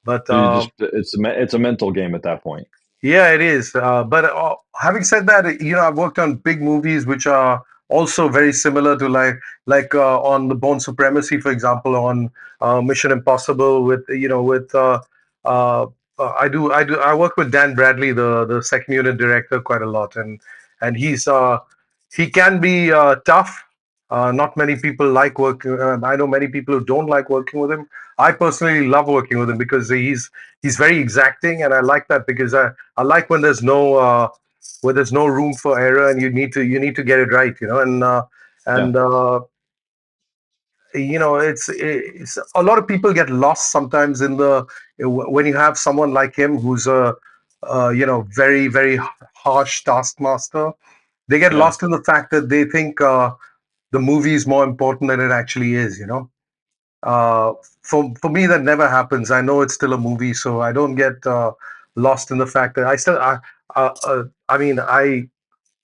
But So you just it's a mental game at that point. yeah, it is. But having said that, I've worked on big movies which are also very similar to like on the Born Supremacy, for example, on Mission Impossible uh, I work with Dan Bradley, the second unit director, quite a lot, and he can be tough. Not many people like working. I know many people who don't like working with him. I personally love working with him because he's very exacting, and I like that because I like when there's no room for error, and you need to get it right, Yeah. and it's a lot of people get lost sometimes when you have someone like him who's a very very harsh taskmaster. They get Yeah. lost in the fact that they think the movie is more important than it actually is. uh, for me, that never happens. I know it's still a movie, so I don't get lost in the fact that I mean, I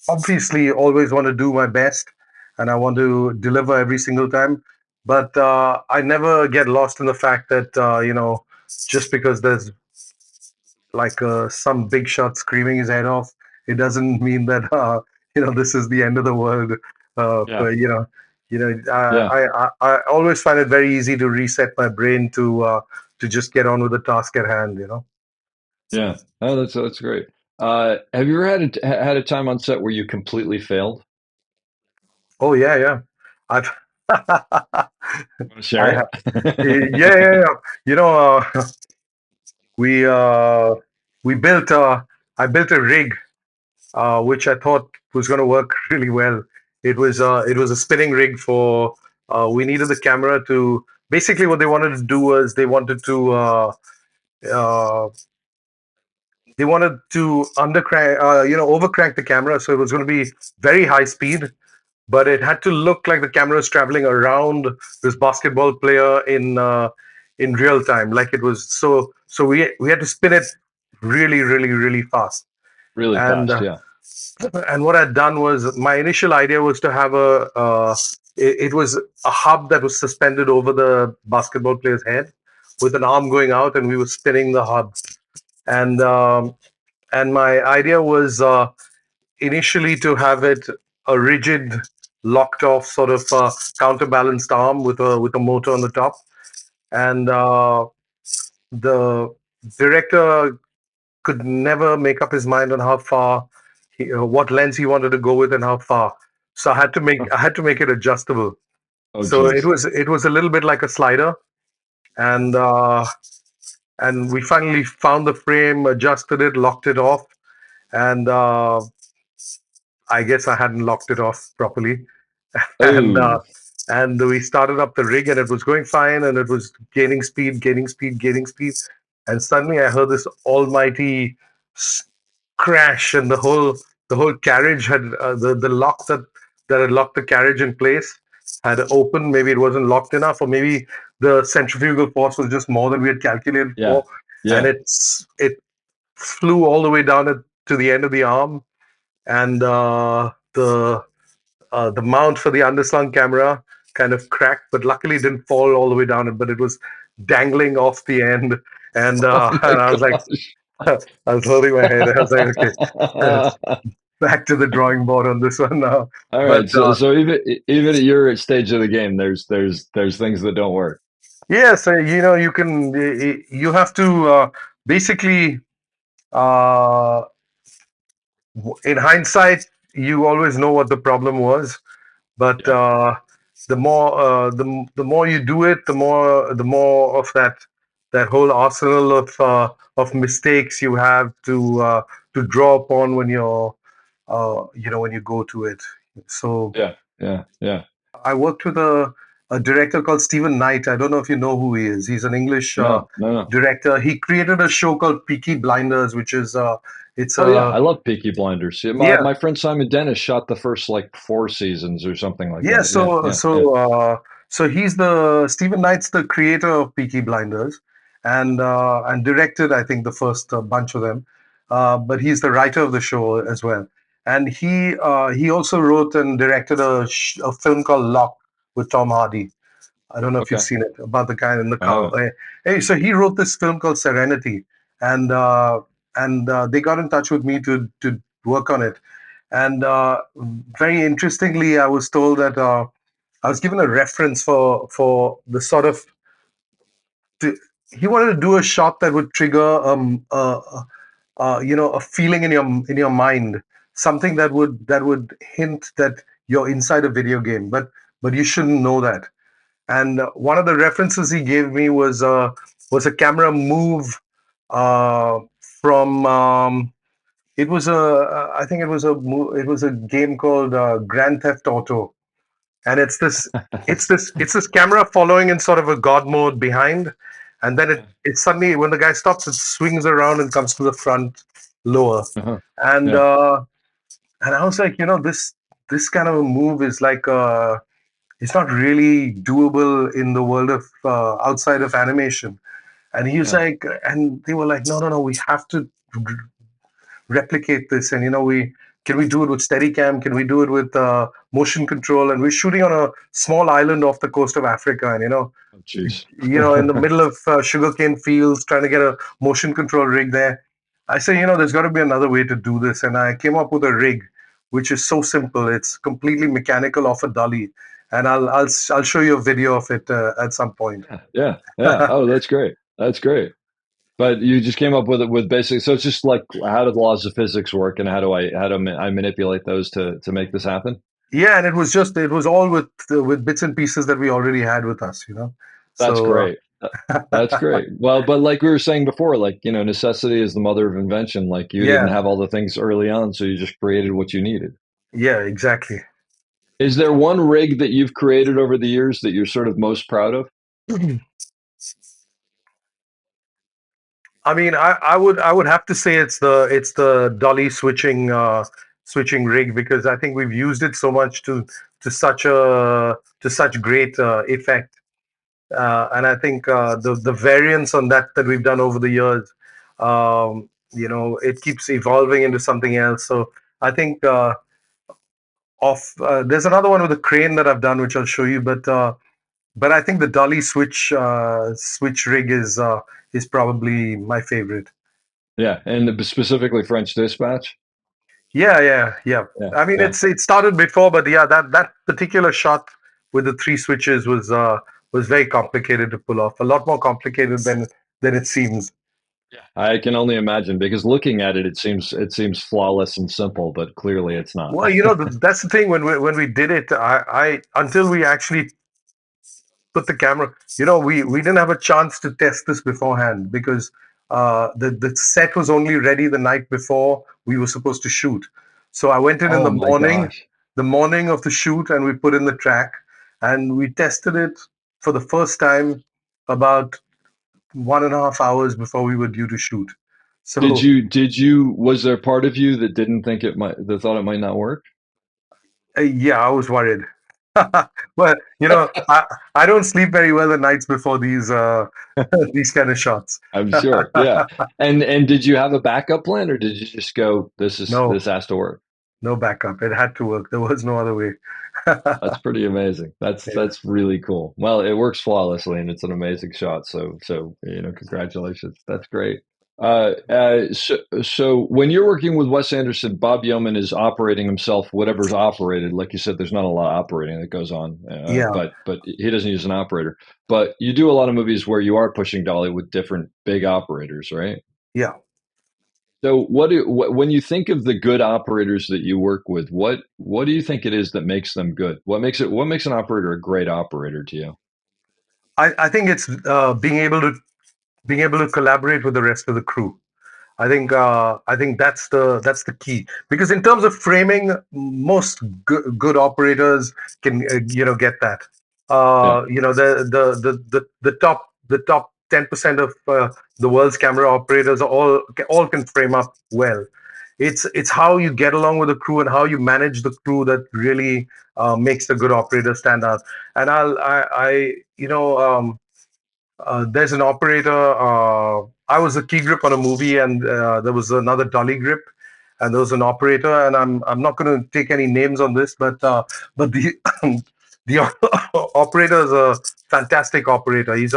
obviously always want to do my best, and I want to deliver every single time. But I never get lost in the fact that just because there's like some big shot screaming his head off, it doesn't mean that this is the end of the world. Yeah. But Yeah. I always find it very easy to reset my brain to just get on with the task at hand. Yeah. Oh, that's great. Have you ever had a time on set where you completely failed? Oh yeah, yeah. I've Want to I share have. Yeah, it? yeah, yeah. You know, we uh, we built. I built a rig which I thought was going to work really well. It was a spinning rig for. We needed the camera to. Basically, what they wanted to do was uh, they wanted to undercrank, overcrank the camera, so it was going to be very high speed, but it had to look like the camera was traveling around this basketball player in real time, like it was. So we had to spin it really, really, really fast, Really and fast. Yeah. and what I'd done was my initial idea was to have it was a hub that was suspended over the basketball player's head with an arm going out, and we were spinning the hub. And my idea was initially to have it a rigid, locked off sort of counterbalanced arm with a motor on the top. And the director could never make up his mind on how far, what lens he wanted to go with, and how far. So I had to make it adjustable. Oh, So it geez. was it was a little bit like a slider, and we finally found the frame, adjusted it, locked it off, and I guess I hadn't locked it off properly, and Oh, we started up the rig, and it was going fine, and it was gaining speed, gaining speed, gaining speed, and suddenly I heard this almighty crash, and the whole carriage had the lock that had locked the carriage in place had opened. Maybe it wasn't locked enough, or maybe the centrifugal force was just more than we had calculated yeah. for, and Yeah. it flew all the way down to the end of the arm, and the mount for the underslung camera kind of cracked, but luckily it didn't fall all the way down, but it was dangling off the end. And Oh my and I was like, gosh. I was holding my head. I was like, okay, back to the drawing board on this one now. All But right. So even at your stage of the game, there's things that don't work. yes, you have to basically, uh, in hindsight, you always know what the problem was, but Yeah. the more you do it, the more of that whole arsenal of mistakes you have to draw upon when you go to it. So Yeah. Yeah. Yeah. I worked with a a director called Stephen Knight. I don't know if you know who he is. He's an English No, no, no. director. He created a show called Peaky Blinders, which is it's Oh yeah, a I love Peaky Blinders. Yeah, my yeah. my friend Simon Dennis shot the first like 4 seasons or something like Yeah, that. Yeah, so yeah, yeah. so so he's the Stephen Knight's the creator of Peaky Blinders, and directed I think the first bunch of them, but he's the writer of the show as well. And he also wrote and directed a film called Lock with Tom Hardy. I don't know if you've Okay, seen it about the guy in the I car. haven't. Hey, so he wrote this film called Serenity, and they got in touch with me to work on it. And very interestingly, I was told that I was given a reference for the sort of to, he wanted to do a shot that would trigger a feeling in your mind, something that would hint that you're inside a video game, but you shouldn't know that. And one of the references he gave me was a camera move from it was a I think it was a game called Grand Theft Auto, and it's this camera following in sort of a god mode behind, and then it suddenly when the guy stops, it swings around and comes to the front lower, Uh-huh. and Yeah, uh, and I was like, this kind of a move is like it's not really doable in the world of outside of animation. And he was yeah. like, and they were like, no, no, no, we have to replicate this. And we can we do it with Steadicam? Can we do it with motion control? And we're shooting on a small island off the coast of Africa, and Oh, jeez. in the middle of sugarcane fields, trying to get a motion control rig there. I said, there's got to be another way to do this, and I came up with a rig, which is so simple. It's completely mechanical off a dolly, and I'll show you a video of it at some point. Yeah, yeah, yeah. Oh, that's great. That's great. But you just came up with it with basic. So it's just like how do the laws of physics work, and how do I manipulate those to make this happen? Yeah, and it was all with bits and pieces that we already had with us. That's So great. That's great. Well, but like we were saying before, like necessity is the mother of invention. Like you didn't yeah, have all the things early on, so you just created what you needed. yeah, exactly. Is there one rig that you've created over the years that you're sort of most proud of? I mean, I would have to say it's the dolly switching rig, because I think we've used it so much to such great effect, and I think the variants on that we've done over the years, it keeps evolving into something else. So I think there's another one with a crane that I've done, which I'll show you, but I think the dolly switch rig is probably my favorite. Yeah, and specifically French Dispatch. Yeah, yeah, yeah. Yeah, I mean, yeah. it started before, but yeah, that particular shot with the three switches was very complicated to pull off. A lot more complicated than it seems. I can only imagine because looking at it, it seems flawless and simple, but clearly it's not. Well, that's the thing when we did it. I until we actually put the camera. We didn't have a chance to test this beforehand, because the set was only ready the night before we were supposed to shoot. So I went in Oh the my morning, gosh! of the shoot, and we put in the track, and we tested it for the first time about 1.5 hours before we were due to shoot. Did So you did you was there part of you that didn't think that thought it might not work? yeah, I was worried. Well, I don't sleep very well the nights before these these kind of shots. I'm sure. Yeah. And did you have a backup plan, or did you just go, No, this has to work? no backup. It had to work. There was no other way. That's pretty amazing. That's Yeah. that's really cool. Well, it works flawlessly, and it's an amazing shot. So congratulations. That's great. So when you're working with Wes Anderson, Bob Yeoman is operating himself. Whatever's operated, like you said, there's not a lot of operating that goes on, Yeah. but he doesn't use an operator. But you do a lot of movies where you are pushing dolly with different big operators, right? Yeah. So when you think of the good operators that you work with, what do you think it is that makes them good? What makes an operator a great operator to you? I think it's being able to collaborate with the rest of the crew. I think that's the key, because in terms of framing, most good operators can get that. Yeah. The top 10% of the world's camera operators all can frame up well. It's how you get along with the crew and how you manage the crew that really makes the good operator stand out. And I there's an operator. I was a key grip on a movie, and there was another dolly grip, and there was an operator. And I'm not going to take any names on this, but the the operator is a fantastic operator. He's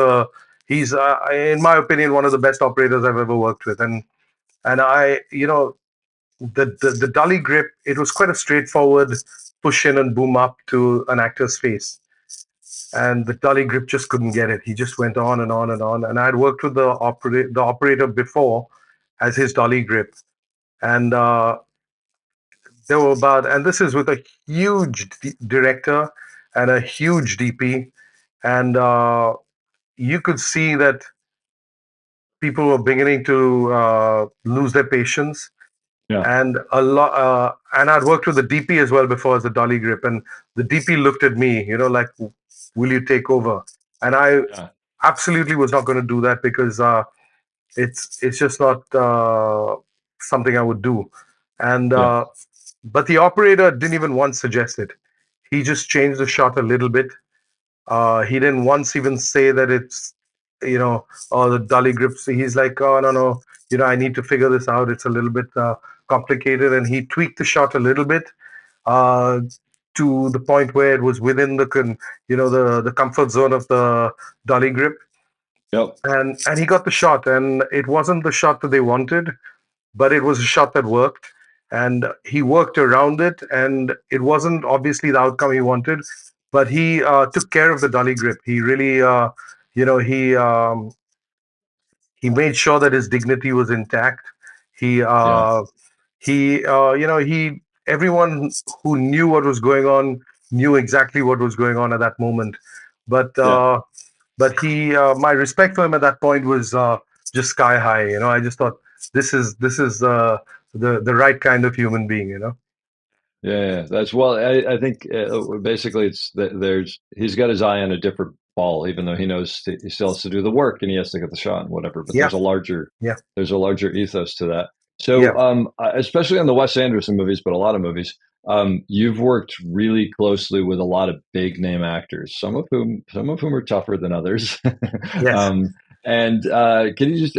in my opinion one of the best operators I've ever worked with. And I the dolly grip, it was quite a straightforward push in and boom up to an actor's face, and the dolly grip just couldn't get it. He just went on and on and on. And I had worked with the operator before as his dolly grip, and there were about, and this is with a huge director and a huge DP, and you could see that people were beginning to lose their patience. Yeah. And and I'd worked with the DP as well before as a dolly grip, and the DP looked at me, like, will you take over? And I Yeah. absolutely was not going to do that, because it's just not something I would do. And Yeah. but the operator didn't even once suggest it. He just changed the shot a little bit. He didn't once even say that it's, the dolly grips. He's like, oh, no, no, I need to figure this out. It's a little bit complicated. And he tweaked the shot a little bit uh, to the point where it was within the comfort zone of the dolly grip. Yep. And he got the shot. And it wasn't the shot that they wanted, but it was a shot that worked. And he worked around it, and it wasn't obviously the outcome he wanted, but he took care of the dolly grip. He really, you know, he made sure that his dignity was intact. He, Yeah. he, everyone who knew what was going on knew exactly what was going on at that moment. But Yeah. my respect for him at that point was just sky high. I just thought this is the right kind of human being. Yeah, that's well. I think basically it's that he's got his eye on a different ball, even though he knows he still has to do the work and he has to get the shot and whatever. But Yeah, yeah, there's a larger ethos to that. yeah, So, especially on the Wes Anderson movies, but a lot of movies, you've worked really closely with a lot of big name actors, some of whom are tougher than others. yes, um, and can you just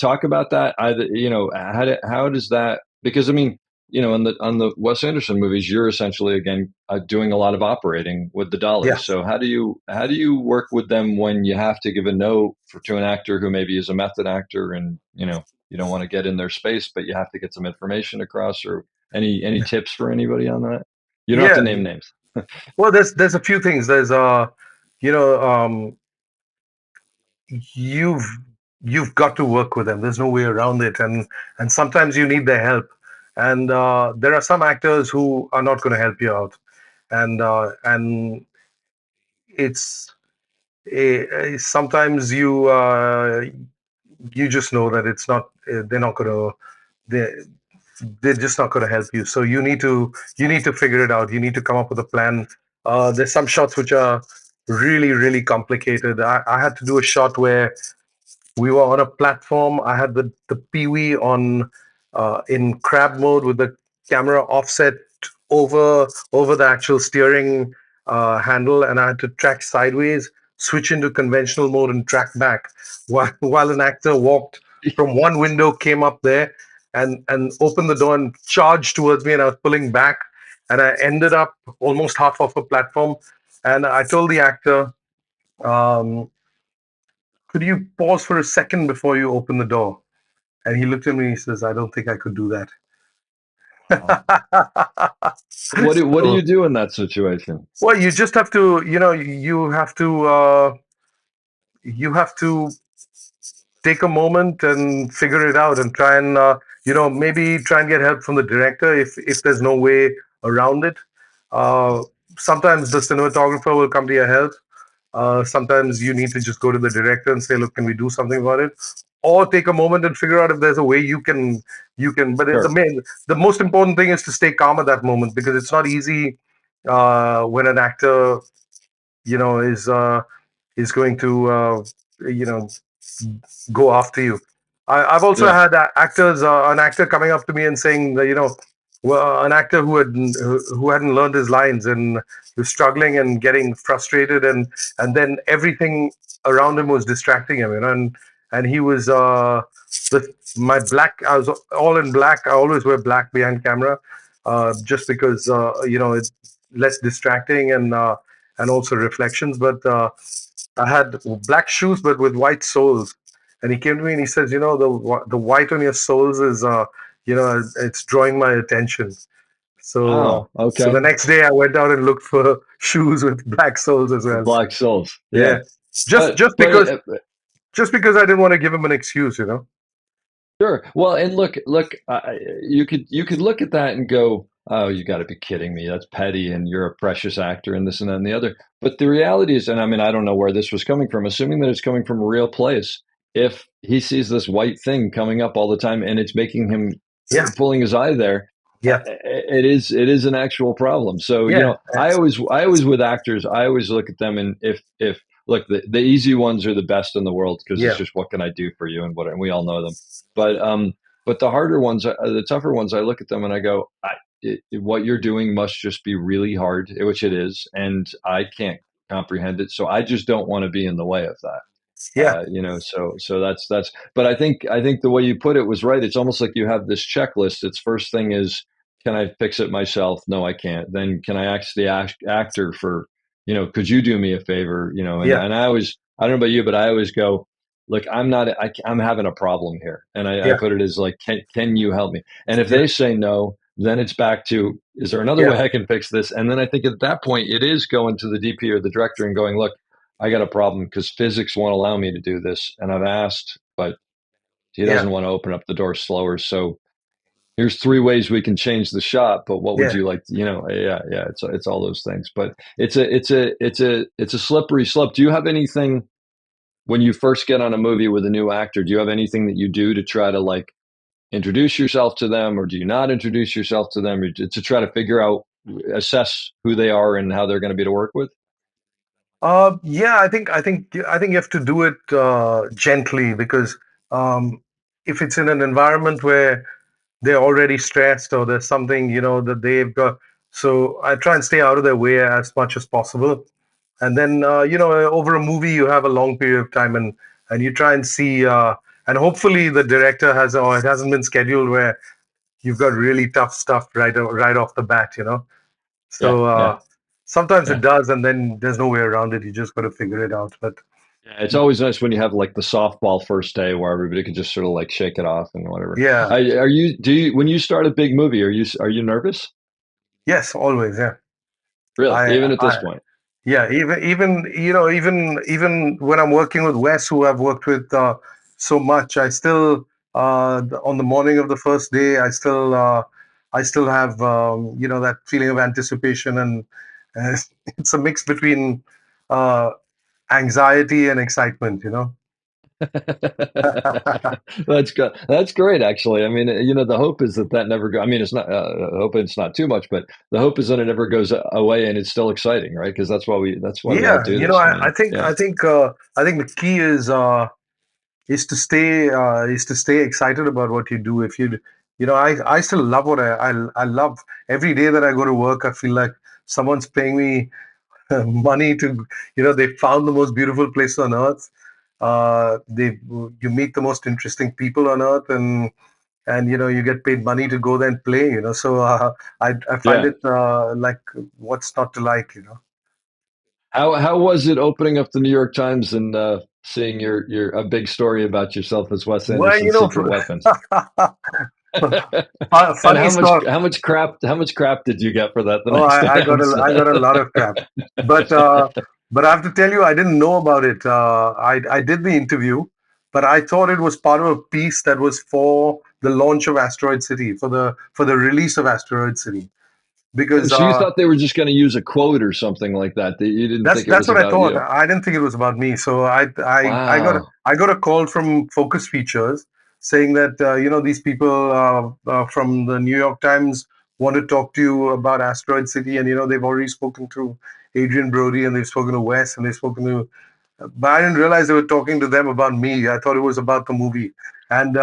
talk about that? How does that? Because I mean, on the Wes Anderson movies, you're essentially again doing a lot of operating with the yeah. dollies. So how do you work with them when you have to give a note to an actor who maybe is a method actor, and you don't want to get in their space, but you have to get some information across, or any tips for anybody on that? You don't have to Yeah. name names. Well, there's a few things. There's you know, you've you've got to work with them. There's no way around it, and sometimes you need their help. And there are some actors who are not going to help you out, and it's sometimes you just know that it's not they're not going to they they're just not going to help you. So you need to figure it out. You need to come up with a plan. There's some shots which are really really complicated. I had to do a shot where we were on a platform. I had the peewee on in crab mode with the camera offset over the actual steering handle, and I had to track sideways, switch into conventional mode, and track back while an actor walked from one window, came up there, and opened the door and charged towards me, and I was pulling back, and I ended up almost half off a platform, and I told the actor. Um, could you pause for a second before you open the door? And he looked at me and he says, I don't think I could do Wow. that. What do So, you do in that situation? well, you just have to, you have to take a moment and figure it out and try and, maybe try and get help from the director if there's no way around it. Uh, Sometimes the cinematographer will come to your help. Sometimes you need to just go to the director and say, "Look, can we do something about it?" Or take a moment and figure out if there's a way you can. But Sure. the most important thing is to stay calm at that moment, because it's not easy when an actor, is going to you know go after you. I've also Yeah. had actors, an actor coming up to me and saying that, well, an actor who hadn't learned his lines and was struggling and getting frustrated, and then everything around him was distracting him, and he was with my black. I was all in black. I always wear black behind camera, just because it's less distracting and also reflections. But I had black shoes, but with white soles. And he came to me and he says, the white on your soles is, it's drawing my attention. So, Oh, so the okay. next day I went out and looked for shoes with black soles as The well. Black Souls. Yeah. Yeah, just But just but because just because I didn't want to give him an excuse. sure. Well, and look, you could look at that and go, "Oh, you got to be kidding me. That's petty, and you're a precious actor, and this and that and the other." But the reality is, and I mean, I don't know where this was coming from. Assuming that it's coming from a real place, if he sees this white thing coming up all the time and it's making him Yeah, pulling his eye there, yeah, it is an actual problem. So yeah, I always with actors, I always look at them, and if look, the easy ones are the best in the world because it's yeah, just what can I do for you and we all know them. But the harder ones, the tougher ones, I look at them and I go, what you're doing must just be really hard, which it is, and I can't comprehend it. So I just don't want to be in the way of that. yeah, So that's. But I think the way you put it was right. It's almost like you have this checklist. Its first thing is, can I fix it myself? No, I can't. Then can I ask the actor for, could you do me a favor? And yeah, I don't know about you, but I always go, look, I'm having a problem here, and I yeah, put it as like, can you help me? And if yeah, they say no, then it's back to, is there another yeah, way I can fix this? And then I think at that point, it is going to the DP or the director and going, look, I got a problem because physics won't allow me to do this. And I've asked, but he yeah, doesn't want to open up the door slower. So here's three ways we can change the shot. But what would yeah. you like? Yeah. It's all those things. But it's a slippery slope. Do you have anything when you first get on a movie with a new actor? Do you have anything that you do to try to like introduce yourself to them, or do you not introduce yourself to them, or to try to figure out, assess who they are and how they're going to be to work with? Yeah, I think you have to do it gently, because um, if it's in an environment where they're already stressed, or there's something that they've got, so I try and stay out of their way as much as possible. And then over a movie you have a long period of time, and you try and see, and hopefully the director has, or it hasn't been scheduled where you've got really tough stuff right off the bat. Yeah, So yeah, sometimes it yeah. does, and then there's no way around it. You just got to figure it out. But Yeah, it's always nice when you have like the softball first day where everybody can just sort of like shake it off and whatever. yeah, When you start a big movie, are you nervous? yes, always, yeah. Really, I, even at this I, point? yeah, even when I'm working with Wes, who I've worked with so much, I still, on the morning of the first day, I still have that feeling of anticipation, and uh, it's a mix between uh, anxiety and excitement. That's good. That's great, actually. I mean, the hope is that never go. I mean, it's not. Hope it's not too much, but the hope is that it never goes away, and it's still exciting, right? Because that's why we all Yeah, do this. I I mean, think yeah. I think the key is to stay excited about what you do. If I still love what I love. Every day that I go to work, I feel like someone's paying me money to, they found the most beautiful place on earth. They You meet the most interesting people on earth, and you get paid money to go there and play. So I find Yeah. it like, what's not to like. How was it opening up the New York Times and seeing your a big story about yourself as Wes Well, Anderson's Secret Weapons? And funny stuff. how much crap did you get for that the Oh, next day I got on a set? lot of crap, but I have to tell you, I didn't know about it. I did the interview, but I thought it was part of a piece that was for the launch of Asteroid City, for the release of Asteroid City, because So you thought they were just going to use a quote or something like that? That you didn't that's think it that's was what I about thought. you? I didn't think it was about me. So I got Wow. a call from Focus Features saying that these people from the New York Times want to talk to you about Asteroid City, and they've already spoken to Adrian Brody, and they've spoken to Wes, and they've spoken to. But I didn't realize they were talking to them about me. I thought it was about the movie, and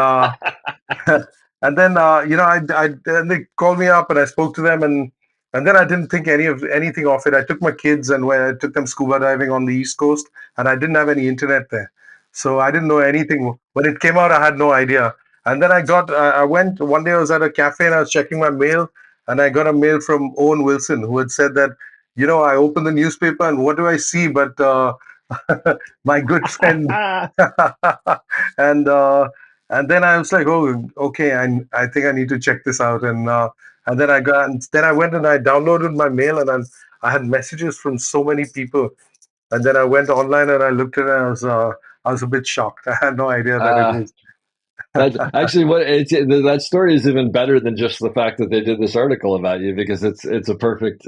and then then they called me up, and I spoke to them, and then I didn't think anything of it. I took my kids and I took them scuba diving on the East Coast, and I didn't have any internet there, so I didn't know anything. When it came out, I had no idea. And then I went one day. I was at a cafe and I was checking my mail, and I got a mail from Owen Wilson, who had said that, I opened the newspaper and what do I see but my good friend. and and then I was like, oh, okay, I think I need to check this out. And then I went and I downloaded my mail, and I had messages from so many people. And then I went online and I looked at it, and I was a bit shocked. I had no idea that it Uh, was. That's actually that story is even better than just the fact that they did this article about you, because it's a perfect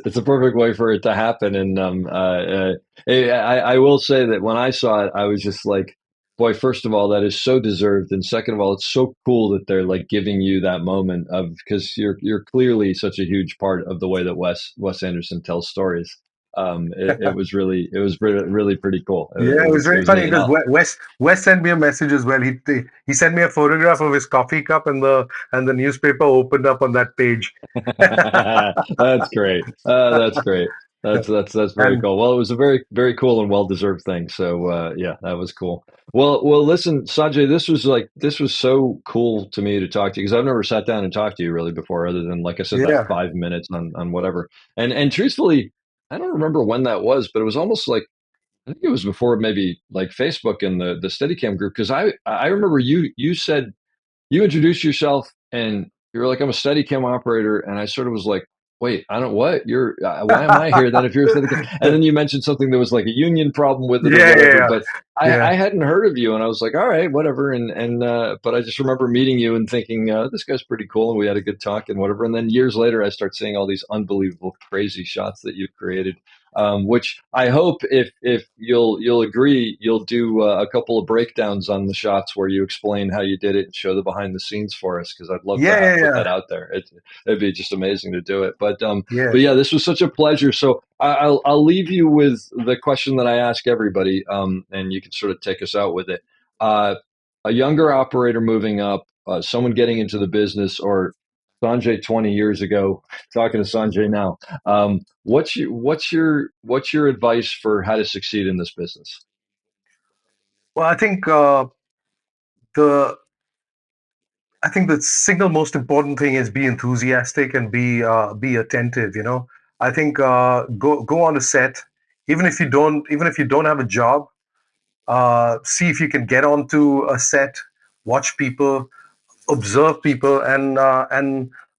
way for it to happen. And I will say that when I saw it, I was just like, boy, first of all, that is so deserved, and second of all, it's so cool that they're like giving you that moment of, because you're clearly such a huge part of the way that Wes Anderson tells stories. It was really pretty cool. Yeah, it was It very was funny neat. And because Wes sent me a message as well. He sent me a photograph of his coffee cup, and the newspaper opened up on that page. That's great. That's great. That's very And cool. Well, it was a very very cool and well deserved thing. So yeah, that was cool. Well, listen, Sanjay, this was so cool to me to talk to you, because I've never sat down and talked to you really before, other than, like I said, that yeah, 5 minutes on whatever. And truthfully, I don't remember when that was, but it was almost like, I think it was before maybe like Facebook and the Steadicam group, because I remember you said, you introduced yourself and you were like, I'm a Steadicam operator. And I sort of was like, wait, I don't, what? Why am I here then if you're a Steadicam? And then you mentioned something that was like a union problem with it or yeah, whatever. yeah, But yeah, I hadn't heard of you, and I was like, all right, whatever. But I just remember meeting you and thinking, this guy's pretty cool. And we had a good talk and whatever. And then years later, I start seeing all these unbelievable, crazy shots that you've created. Which I hope, if you'll agree, you'll do a couple of breakdowns on the shots where you explain how you did it and show the behind the scenes for us, because I'd love to yeah, yeah, put that yeah, out there. It'd be just amazing to do it. yeah. But yeah, this was such a pleasure. So I'll leave you with the question that I ask everybody, and you can sort of take us out with it. Uh, a younger operator moving up, someone getting into the business, or Sanjay 20 years ago talking to Sanjay now. What's your advice for how to succeed in this business? Well, the I think the single most important thing is be enthusiastic and be attentive. I think go on a set, even if you don't have a job. See if you can get onto a set, watch people, observe people, and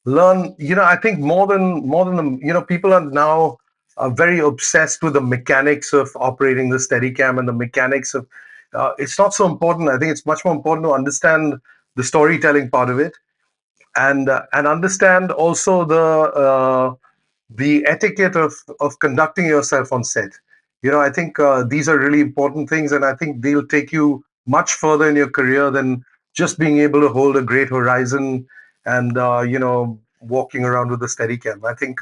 learn. I think more than people are now very obsessed with the mechanics of operating the Steadicam and the mechanics of. It's not so important. I think it's much more important to understand the storytelling part of it, and understand also the etiquette of conducting yourself on set. I think these are really important things, and I think they'll take you much further in your career than just being able to hold a great horizon and walking around with a Steadicam. I think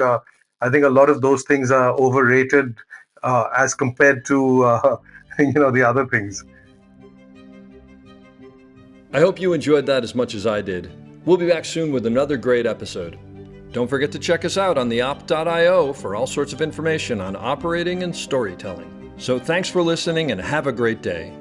a lot of those things are overrated as compared to the other things. I hope you enjoyed that as much as I did. We'll be back soon with another great episode. Don't forget to check us out on theop.io for all sorts of information on operating and storytelling. So thanks for listening, and have a great day.